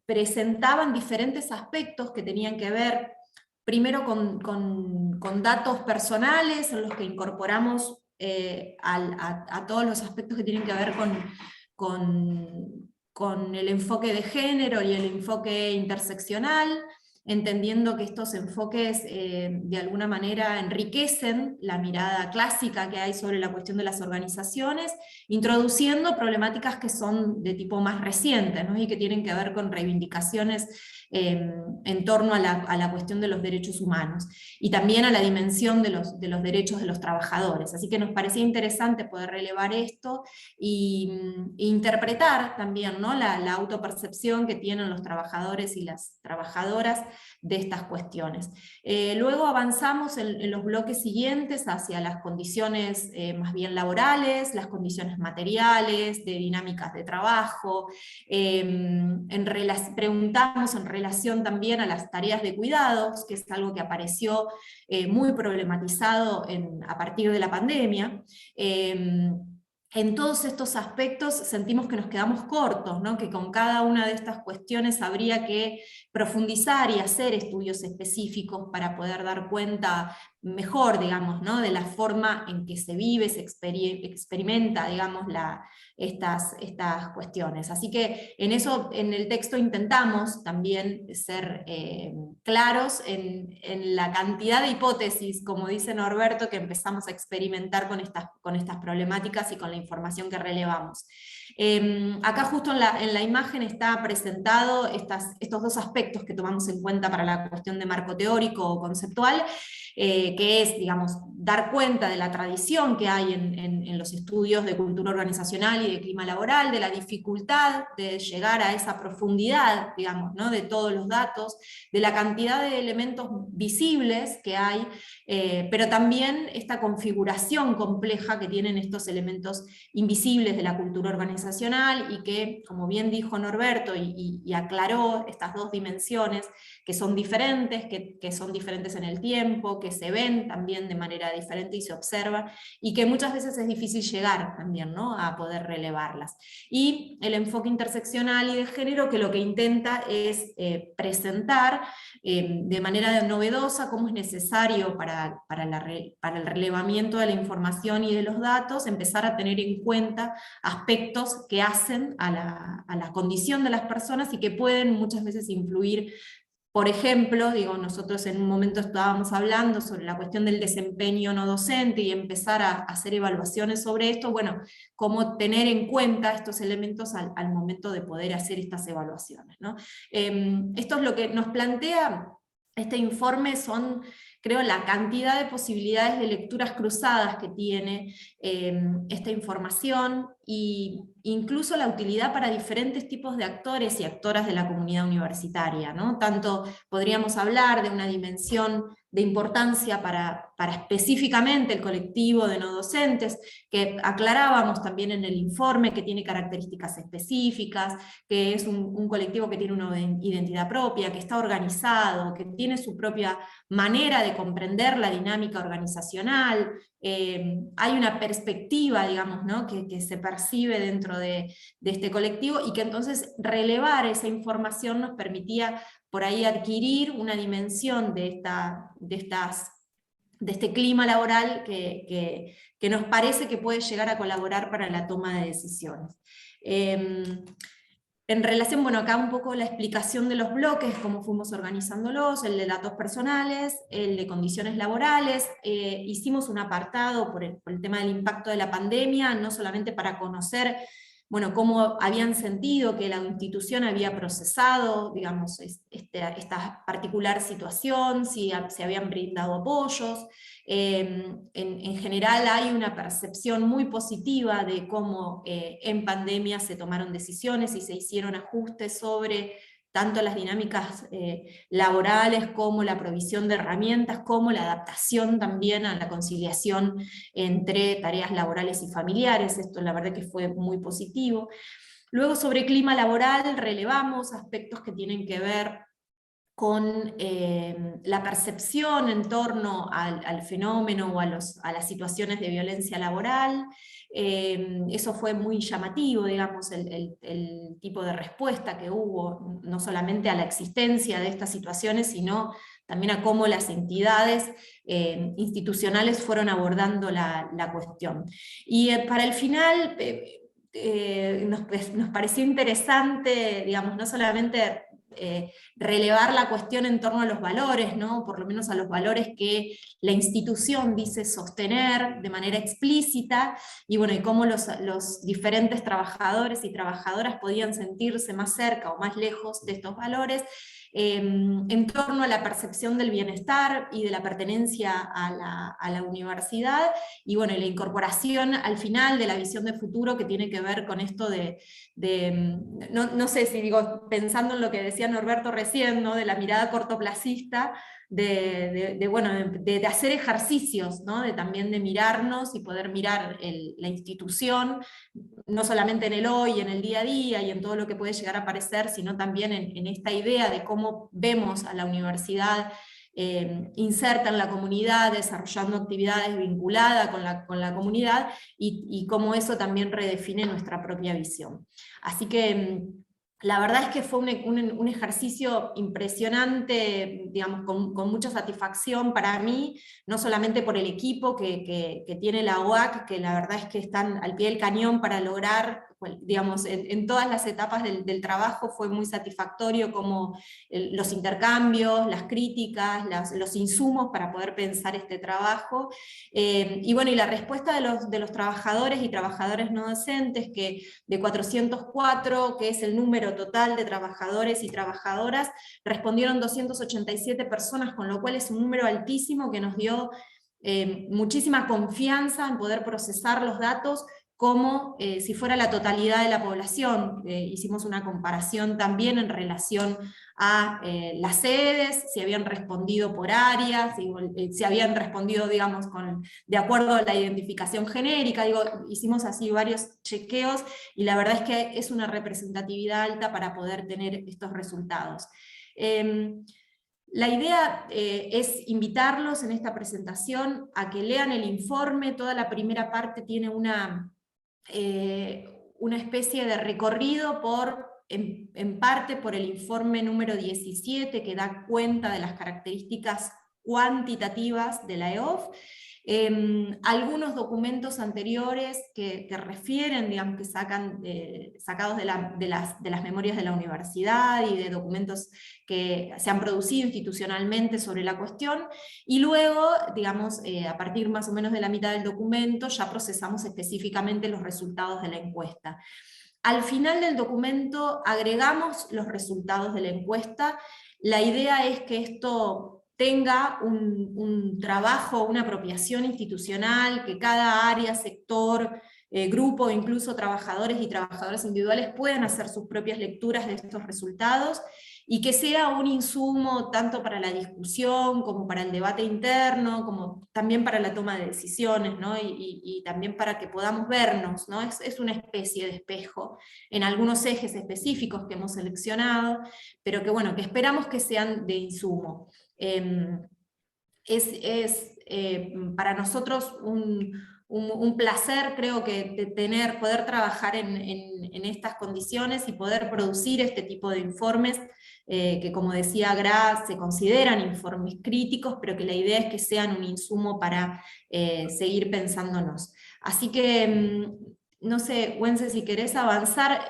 presentaban diferentes aspectos que tenían que ver primero con datos personales, en los que incorporamos a todos los aspectos que tienen que ver con el enfoque de género y el enfoque interseccional, entendiendo que estos enfoques de alguna manera enriquecen la mirada clásica que hay sobre la cuestión de las organizaciones, introduciendo problemáticas que son de tipo más reciente, ¿no?, y que tienen que ver con reivindicaciones en torno a la cuestión de los derechos humanos, y también a la dimensión de los derechos de los trabajadores. Así que nos parecía interesante poder relevar esto e interpretar también, ¿no?, la autopercepción que tienen los trabajadores y las trabajadoras de estas cuestiones. Luego avanzamos en los bloques siguientes hacia las condiciones más bien laborales, las condiciones materiales, de dinámicas de trabajo, preguntamos en relación también a las tareas de cuidados, que es algo que apareció muy problematizado a partir de la pandemia. En todos estos aspectos sentimos que nos quedamos cortos, ¿no?, que con cada una de estas cuestiones habría que profundizar y hacer estudios específicos para poder dar cuenta mejor, digamos, ¿no?, de la forma en que se vive, se experimenta, digamos, estas cuestiones. Así que en el texto intentamos también ser claros en la cantidad de hipótesis, como dice Norberto, que empezamos a experimentar con estas problemáticas y con la información que relevamos. Acá justo en la imagen está presentado estos dos aspectos que tomamos en cuenta para la cuestión de marco teórico o conceptual, que es, digamos, dar cuenta de la tradición que hay en los estudios de cultura organizacional y de clima laboral, de la dificultad de llegar a esa profundidad, digamos, ¿no?, de todos los datos, de la cantidad de elementos visibles que hay, pero también esta configuración compleja que tienen estos elementos invisibles de la cultura organizacional, y que, como bien dijo Norberto y aclaró, estas dos dimensiones que son diferentes, que son diferentes en el tiempo, que se ven también de manera diferente y se observa, y que muchas veces es difícil llegar también, ¿no?, a poder relevarlas. Y el enfoque interseccional y de género, que lo que intenta es presentar de manera novedosa cómo es necesario para el relevamiento de la información y de los datos empezar a tener en cuenta aspectos que hacen a la condición de las personas y que pueden muchas veces influir. Por ejemplo, digo, nosotros en un momento estábamos hablando sobre la cuestión del desempeño no docente y empezar a hacer evaluaciones sobre esto, bueno, cómo tener en cuenta estos elementos al momento de poder hacer estas evaluaciones, ¿no? Esto es lo que nos plantea este informe, son, creo, la cantidad de posibilidades de lecturas cruzadas que tiene esta información, e incluso la utilidad para diferentes tipos de actores y actoras de la comunidad universitaria, ¿no? Tanto podríamos hablar de una dimensión de importancia para específicamente el colectivo de no docentes, que aclarábamos también en el informe, que tiene características específicas, que es un colectivo que tiene una identidad propia, que está organizado, que tiene su propia manera de comprender la dinámica organizacional. Hay una perspectiva, digamos, ¿no?, que se percibe dentro de este colectivo, y que entonces relevar esa información nos permitía por ahí adquirir una dimensión de este clima laboral que nos parece que puede llegar a colaborar para la toma de decisiones. En relación, bueno, acá un poco la explicación de los bloques, cómo fuimos organizándolos, el de datos personales, el de condiciones laborales. Hicimos un apartado por el tema del impacto de la pandemia, no solamente para conocer, bueno, cómo habían sentido que la institución había procesado, digamos, esta particular situación, si se habían brindado apoyos. En general hay una percepción muy positiva de cómo en pandemia se tomaron decisiones y se hicieron ajustes sobre tanto las dinámicas laborales como la provisión de herramientas, como la adaptación también a la conciliación entre tareas laborales y familiares. Esto la verdad que fue muy positivo. Luego, sobre clima laboral, relevamos aspectos que tienen que ver con la percepción en torno al fenómeno o a las situaciones de violencia laboral. Eso fue muy llamativo, digamos, el tipo de respuesta que hubo, no solamente a la existencia de estas situaciones, sino también a cómo las entidades institucionales fueron abordando la cuestión. Y para el final, nos pareció interesante, digamos, no solamente relevar la cuestión en torno a los valores, ¿no?, por lo menos a los valores que la institución dice sostener de manera explícita, y bueno, y cómo los diferentes trabajadores y trabajadoras podían sentirse más cerca o más lejos de estos valores, en torno a la percepción del bienestar y de la pertenencia a la universidad, y bueno, la incorporación al final de la visión de futuro que tiene que ver con esto no sé si digo, pensando en lo que decía Norberto recién, ¿no?, de la mirada cortoplacista, de hacer ejercicios, ¿no?, también de mirarnos y poder mirar la institución, no solamente en el hoy, en el día a día y en todo lo que puede llegar a aparecer, sino también en esta idea de cómo vemos a la universidad inserta en la comunidad, desarrollando actividades vinculadas con la comunidad, y cómo eso también redefine nuestra propia visión. Así que la verdad es que fue un ejercicio impresionante, digamos, con mucha satisfacción para mí, no solamente por el equipo que tiene la UAC, que la verdad es que están al pie del cañón para lograr digamos, en todas las etapas del trabajo fue muy satisfactorio, como los intercambios, las críticas, los insumos para poder pensar este trabajo. Y bueno, y la respuesta de los trabajadores y trabajadoras no docentes, que de 404, que es el número total de trabajadores y trabajadoras, respondieron 287 personas, con lo cual es un número altísimo que nos dio muchísima confianza en poder procesar los datos como si fuera la totalidad de la población. Hicimos una comparación también en relación a las sedes, si habían respondido por áreas, si habían respondido, digamos, de acuerdo a la identificación genérica, hicimos así varios chequeos, y la verdad es que es una representatividad alta para poder tener estos resultados. La idea es invitarlos en esta presentación a que lean el informe. Toda la primera parte tiene una especie de recorrido en parte por el informe número 17, que da cuenta de las características cuantitativas de la EOF, algunos documentos anteriores que refieren, digamos, que sacados de las memorias de la universidad y de documentos que se han producido institucionalmente sobre la cuestión, y luego, digamos, a partir más o menos de la mitad del documento, ya procesamos específicamente los resultados de la encuesta. Al final del documento agregamos los resultados de la encuesta. La idea es que esto tenga un trabajo, una apropiación institucional, que cada área, sector, grupo, incluso trabajadores y trabajadoras individuales puedan hacer sus propias lecturas de estos resultados, y que sea un insumo tanto para la discusión, como para el debate interno, como también para la toma de decisiones, ¿no? Y también para que podamos vernos, ¿no? Es una especie de espejo en algunos ejes específicos que hemos seleccionado, pero que, bueno, que esperamos que sean de insumo. Para nosotros un placer, creo que poder trabajar en estas condiciones y poder producir este tipo de informes, que, como decía Gra, se consideran informes críticos, pero que la idea es que sean un insumo para seguir pensándonos. Así que, no sé, Wences, si querés avanzar.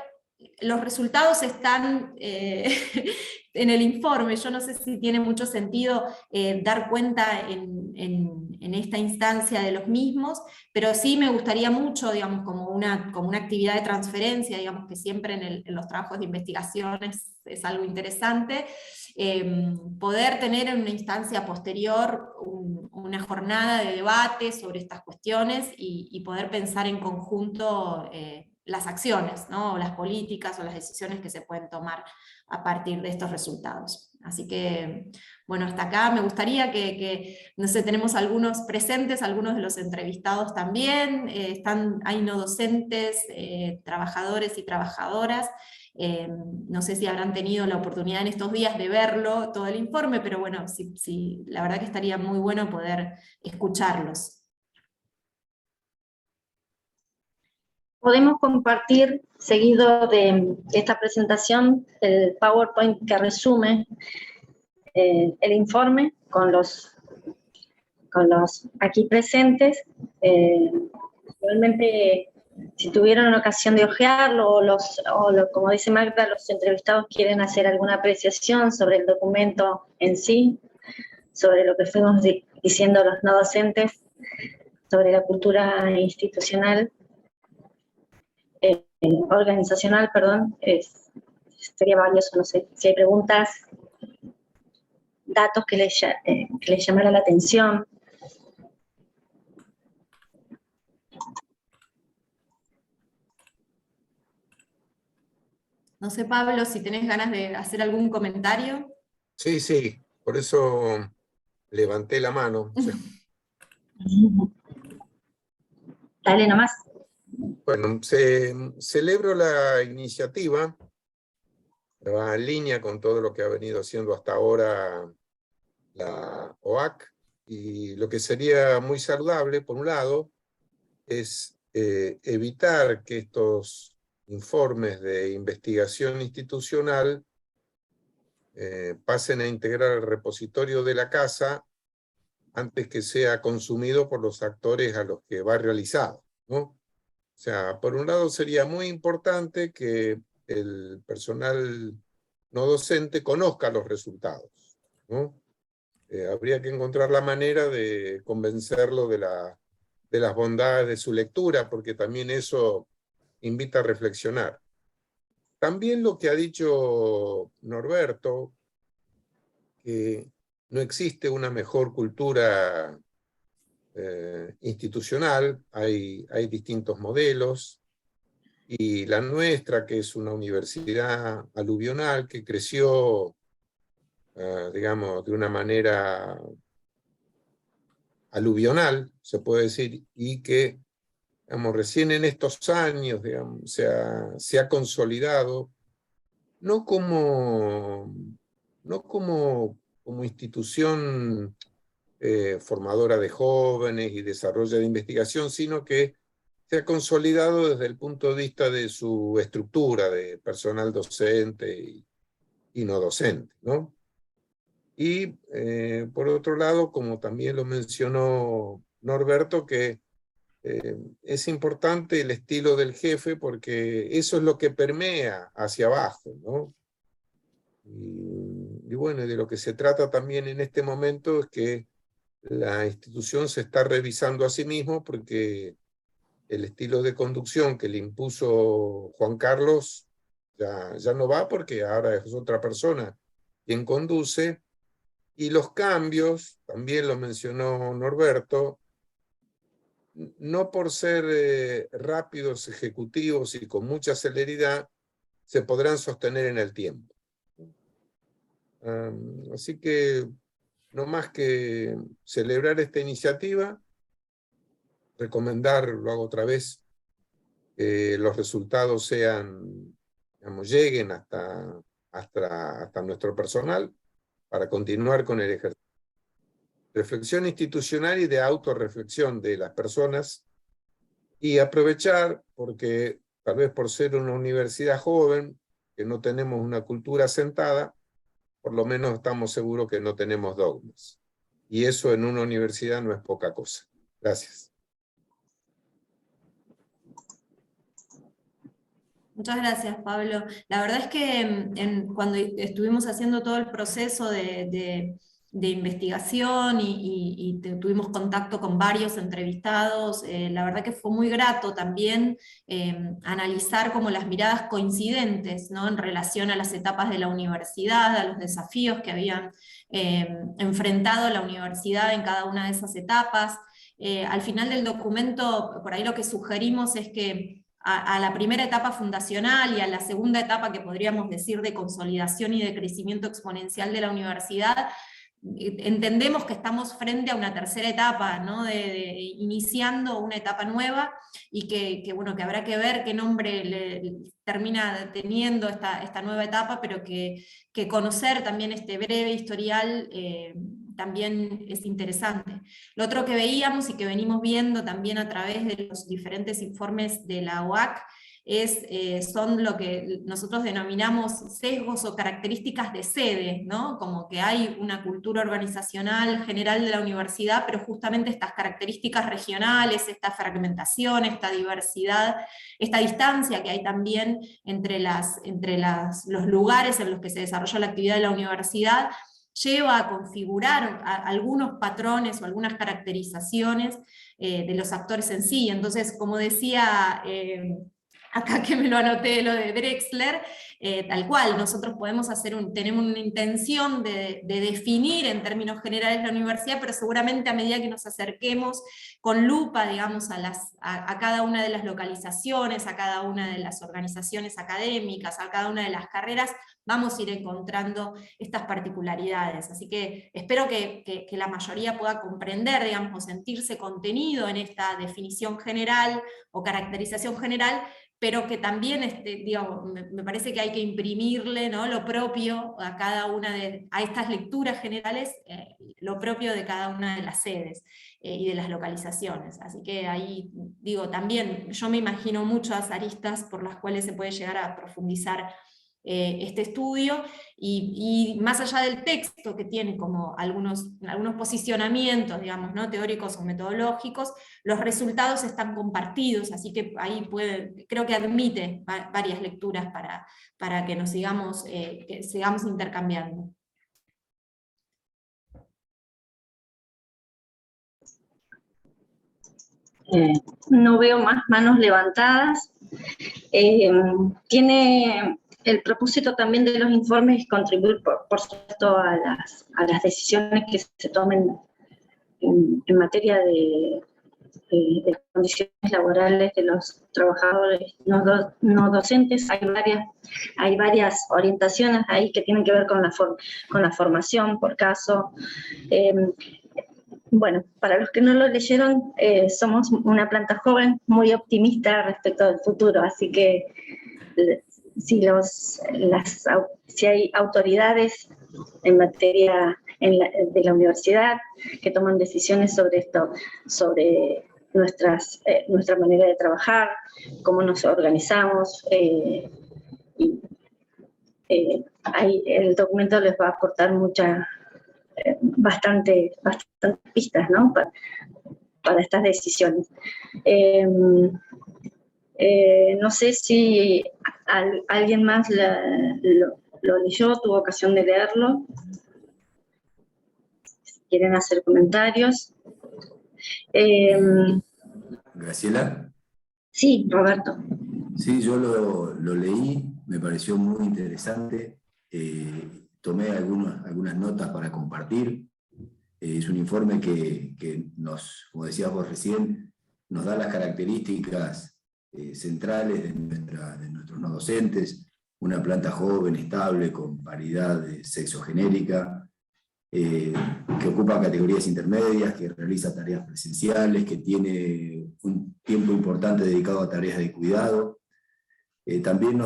Los resultados están en el informe. Yo no sé si tiene mucho sentido dar cuenta en esta instancia de los mismos, pero sí me gustaría mucho, digamos, como una actividad de transferencia, digamos, que siempre en los trabajos de investigación es algo interesante, poder tener en una instancia posterior una jornada de debate sobre estas cuestiones, y poder pensar en conjunto las acciones, ¿no? O las políticas o las decisiones que se pueden tomar a partir de estos resultados. Así que, bueno, hasta acá me gustaría no sé, tenemos algunos presentes, algunos de los entrevistados también, hay no docentes, trabajadores y trabajadoras. No sé si habrán tenido la oportunidad en estos días de verlo, todo el informe, pero bueno, sí, la verdad que estaría muy bueno poder escucharlos. Podemos compartir, seguido de esta presentación, el PowerPoint que resume el informe con los aquí presentes. Realmente, si tuvieron una ocasión de hojearlo, como dice Magda, los entrevistados quieren hacer alguna apreciación sobre el documento en sí, sobre lo que fuimos diciendo los no docentes, sobre la cultura institucional, organizacional, perdón, sería valioso, no sé, si hay preguntas, datos que les llamaran la atención. No sé, Pablo, si tenés ganas de hacer algún comentario. Sí, por eso levanté la mano. Dale nomás. Bueno, celebro la iniciativa, va en línea con todo lo que ha venido haciendo hasta ahora la OAC, y lo que sería muy saludable, por un lado, es evitar que estos informes de investigación institucional pasen a integrar el repositorio de la casa antes que sea consumido por los actores a los que va realizado, ¿no? O sea, por un lado sería muy importante que el personal no docente conozca los resultados, ¿no? Habría que encontrar la manera de convencerlo de las bondades de su lectura, porque también eso invita a reflexionar. También lo que ha dicho Norberto, que no existe una mejor cultura institucional, hay distintos modelos, y la nuestra, que es una universidad aluvional que creció, digamos, de una manera aluvional, se puede decir, y que, digamos, recién en estos años, digamos, se ha consolidado, no como institución formadora de jóvenes y desarrollo de investigación, sino que se ha consolidado desde el punto de vista de su estructura de personal docente y no docente, ¿no? Y por otro lado, como también lo mencionó Norberto, que es importante el estilo del jefe porque eso es lo que permea hacia abajo, ¿no? Y bueno, de lo que se trata también en este momento es que la institución se está revisando a sí mismo porque el estilo de conducción que le impuso Juan Carlos ya no va porque ahora es otra persona quien conduce, y los cambios, también lo mencionó Norberto, no por ser rápidos, ejecutivos y con mucha celeridad, se podrán sostener en el tiempo. Así que no más que celebrar esta iniciativa, recomendar, lo hago otra vez, que los resultados sean, digamos, lleguen hasta nuestro personal para continuar con el ejercicio. Reflexión institucional y de autorreflexión de las personas, y aprovechar, porque tal vez por ser una universidad joven, que no tenemos una cultura asentada, por lo menos estamos seguros que no tenemos dogmas. Y eso en una universidad no es poca cosa. Gracias. Muchas gracias, Pablo. La verdad es que cuando estuvimos haciendo todo el proceso de investigación y tuvimos contacto con varios entrevistados, la verdad que fue muy grato también analizar como las miradas coincidentes, ¿no? En relación a las etapas de la universidad, a los desafíos que habían enfrentado la universidad en cada una de esas etapas. Al final del documento, por ahí lo que sugerimos es que a la primera etapa fundacional y a la segunda etapa que podríamos decir de consolidación y de crecimiento exponencial de la universidad, entendemos que estamos frente a una tercera etapa, ¿no? Iniciando una etapa nueva, y que bueno, que habrá que ver qué nombre termina teniendo esta nueva etapa, pero que conocer también este breve historial también es interesante. Lo otro que veíamos y que venimos viendo también a través de los diferentes informes de la OAC son lo que nosotros denominamos sesgos o características de sede, ¿no? Como que hay una cultura organizacional general de la universidad, pero justamente estas características regionales, esta fragmentación, esta diversidad, esta distancia que hay también entre los lugares en los que se desarrolla la actividad de la universidad, lleva a configurar algunos patrones o algunas caracterizaciones de los actores en sí. Entonces, como decía acá que me lo anoté, lo de Drexler, tal cual, nosotros podemos tenemos una intención de definir en términos generales la universidad, pero seguramente a medida que nos acerquemos con lupa, digamos, a cada una de las localizaciones, a cada una de las organizaciones académicas, a cada una de las carreras, vamos a ir encontrando estas particularidades. Así que espero que la mayoría pueda comprender, digamos, o sentirse contenido en esta definición general o caracterización general, pero que también digamos, me parece que hay que imprimirle, ¿no? Lo propio a cada una a estas lecturas generales, lo propio de cada una de las sedes y de las localizaciones. Así que ahí, digo, también yo me imagino muchas aristas por las cuales se puede llegar a profundizar este estudio, y más allá del texto, que tiene como algunos posicionamientos, digamos, ¿no?, teóricos o metodológicos, los resultados están compartidos, así que ahí creo que admite varias lecturas para que que sigamos intercambiando. No veo más manos levantadas. Tiene el propósito también de los informes contribuir, por supuesto, a las decisiones que se tomen en materia de condiciones laborales de los trabajadores no docentes. Hay varias orientaciones ahí que tienen que ver con la formación, por caso. Bueno, para los que no lo leyeron, somos una planta joven muy optimista respecto al futuro, así que si hay autoridades en materia de la universidad que toman decisiones sobre esto, sobre nuestra manera de trabajar, cómo nos organizamos, el documento les va a aportar bastantes pistas, ¿no?, para estas decisiones. No sé si alguien más lo leyó, tuvo ocasión de leerlo. Si quieren hacer comentarios. Graciela. Sí, Roberto. Sí, yo lo leí, me pareció muy interesante. Tomé algunas notas para compartir. Es un informe que como decías vos recién, nos da las características centrales de nuestros no docentes, una planta joven, estable, con paridad sexogenérica, que ocupa categorías intermedias, que realiza tareas presenciales, que tiene un tiempo importante dedicado a tareas de cuidado. También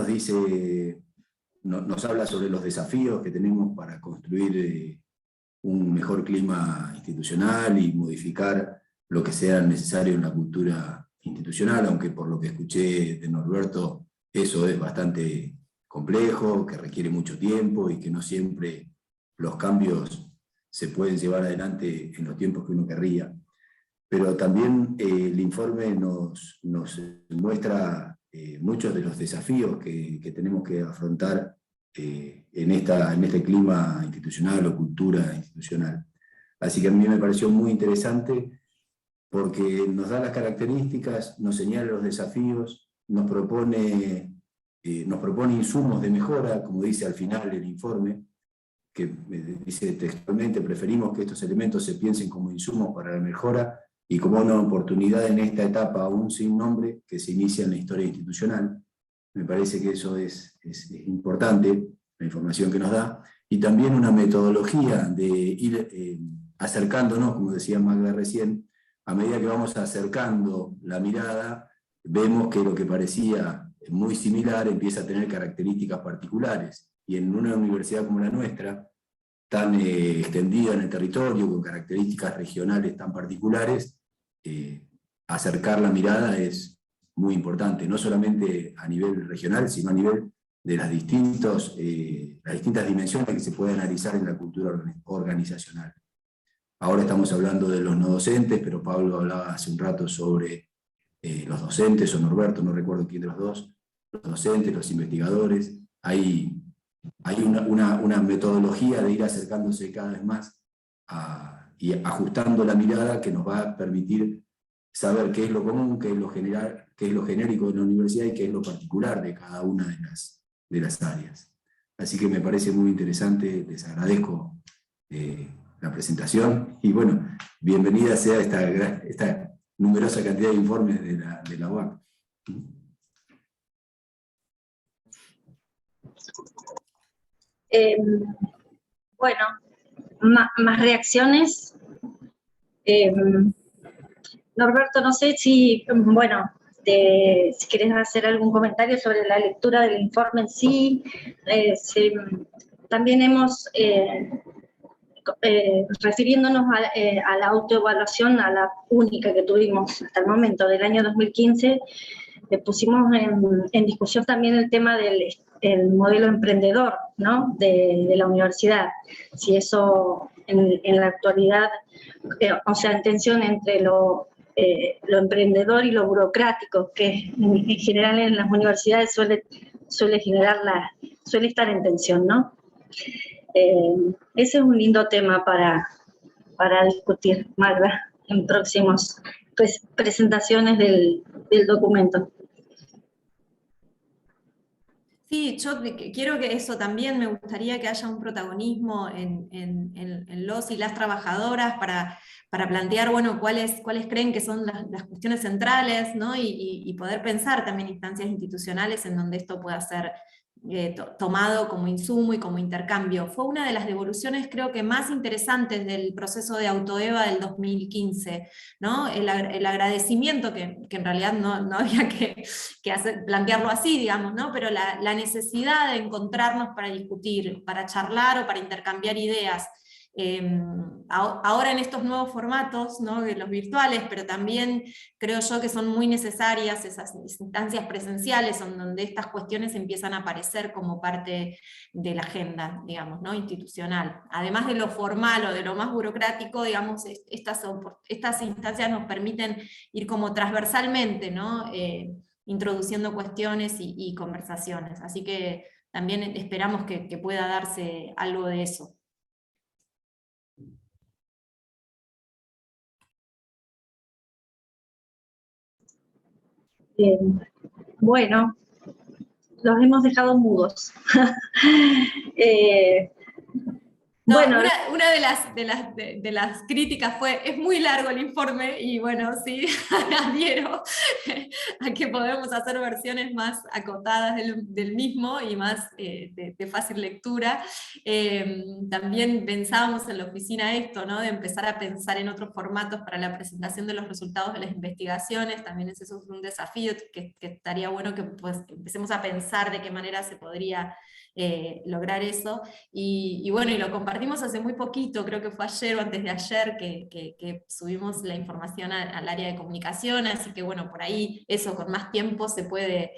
nos habla sobre los desafíos que tenemos para construir un mejor clima institucional y modificar lo que sea necesario en la cultura institucional, aunque por lo que escuché de Norberto, eso es bastante complejo, que requiere mucho tiempo y que no siempre los cambios se pueden llevar adelante en los tiempos que uno querría. Pero también el informe nos muestra muchos de los desafíos que tenemos que afrontar en este clima institucional o cultura institucional. Así que a mí me pareció muy interesante porque nos da las características, nos señala los desafíos, nos propone insumos de mejora, como dice al final el informe, que dice textualmente: preferimos que estos elementos se piensen como insumos para la mejora y como una oportunidad en esta etapa aún sin nombre que se inicia en la historia institucional. Me parece que eso es importante, la información que nos da, y también una metodología de ir acercándonos, como decía Magda recién, a medida que vamos acercando la mirada, vemos que lo que parecía muy similar empieza a tener características particulares, y en una universidad como la nuestra, tan extendida en el territorio, con características regionales tan particulares, acercar la mirada es muy importante, no solamente a nivel regional, sino a nivel de las distintas dimensiones que se pueden analizar en la cultura organizacional. Ahora estamos hablando de los no docentes, pero Pablo hablaba hace un rato sobre los docentes, o Norberto, no recuerdo quién de los dos, los docentes, los investigadores. Hay una metodología de ir acercándose cada vez más y ajustando la mirada que nos va a permitir saber qué es lo común, qué es lo general, qué es lo genérico de la universidad y qué es lo particular de cada una de las áreas. Así que me parece muy interesante, les agradezco la presentación y bueno, bienvenida sea esta numerosa cantidad de informes de la UAC. Bueno, más reacciones. Norberto, no sé si quieres hacer algún comentario sobre la lectura del informe en sí. También hemos, refiriéndonos a la autoevaluación, a la única que tuvimos hasta el momento, del año 2015, pusimos en discusión también el tema del el modelo emprendedor, ¿no? de la universidad. Si eso en la actualidad, o sea, en tensión entre lo emprendedor y lo burocrático, que en general en las universidades suele estar en tensión, ¿no? Ese es un lindo tema para discutir, Magda, en próximas presentaciones del documento. Sí, yo quiero que eso también, me gustaría que haya un protagonismo en los y las trabajadoras para plantear, bueno, cuáles creen que son las cuestiones centrales, ¿no? Y poder pensar también instancias institucionales en donde esto pueda ser tomado como insumo y como intercambio. Fue una de las devoluciones, creo que más interesantes del proceso de Autoeva del 2015, ¿no? El agradecimiento, que en realidad no había que plantearlo así, digamos, ¿no? Pero la necesidad de encontrarnos para discutir, para charlar o para intercambiar ideas. Ahora en estos nuevos formatos, ¿no? De los virtuales, pero también creo yo que son muy necesarias esas instancias presenciales en donde estas cuestiones empiezan a aparecer como parte de la agenda, digamos, ¿no? Institucional. Además de lo formal o de lo más burocrático, digamos, estas instancias nos permiten ir como transversalmente, ¿no? Introduciendo cuestiones y conversaciones. Así que también esperamos que pueda darse algo de eso. Bueno, los hemos dejado mudos. No, bueno, una de las críticas fue, es muy largo el informe, y bueno, sí, adhiero a que podemos hacer versiones más acotadas del mismo y más de fácil lectura. También pensábamos en la oficina esto, ¿no? De empezar a pensar en otros formatos para la presentación de los resultados de las investigaciones. También eso es un desafío que estaría bueno que pues, empecemos a pensar de qué manera se podría lograr eso. Y bueno, y lo compartimos hace muy poquito, creo que fue ayer o antes de ayer que subimos la información al área de comunicación, así que bueno, por ahí eso con más tiempo se puede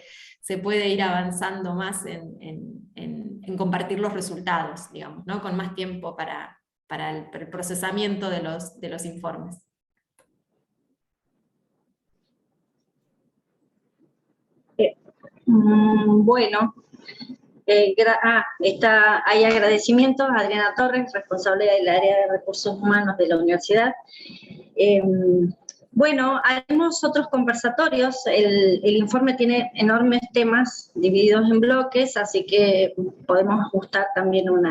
ir avanzando más en compartir los resultados, digamos, ¿no? Con más tiempo para el procesamiento de los informes. Bueno, hay agradecimientos a Adriana Torres, responsable del área de recursos humanos de la universidad. Bueno, haremos otros conversatorios. El informe tiene enormes temas divididos en bloques, así que podemos ajustar también un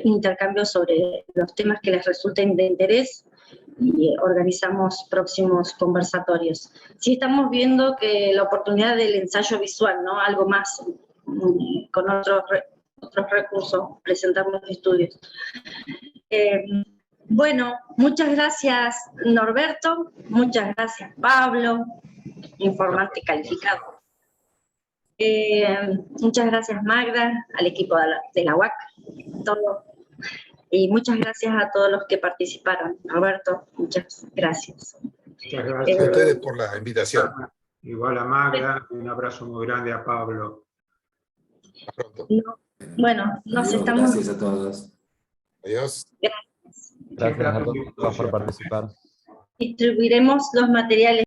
intercambio sobre los temas que les resulten de interés y organizamos próximos conversatorios. Sí estamos viendo que la oportunidad del ensayo visual, ¿no? Algo más con otros recursos, presentar los estudios. Bueno, muchas gracias Norberto, muchas gracias Pablo, informante calificado. Muchas gracias Magda, al equipo de la UAC, todo. Y muchas gracias a todos los que participaron. Roberto, muchas gracias. Muchas gracias A ustedes por la invitación. Igual a Magda, un abrazo muy grande a Pablo. Pronto. Bueno, nos Adiós, estamos... Gracias a todos. Adiós. Gracias a todos por participar. Distribuiremos los materiales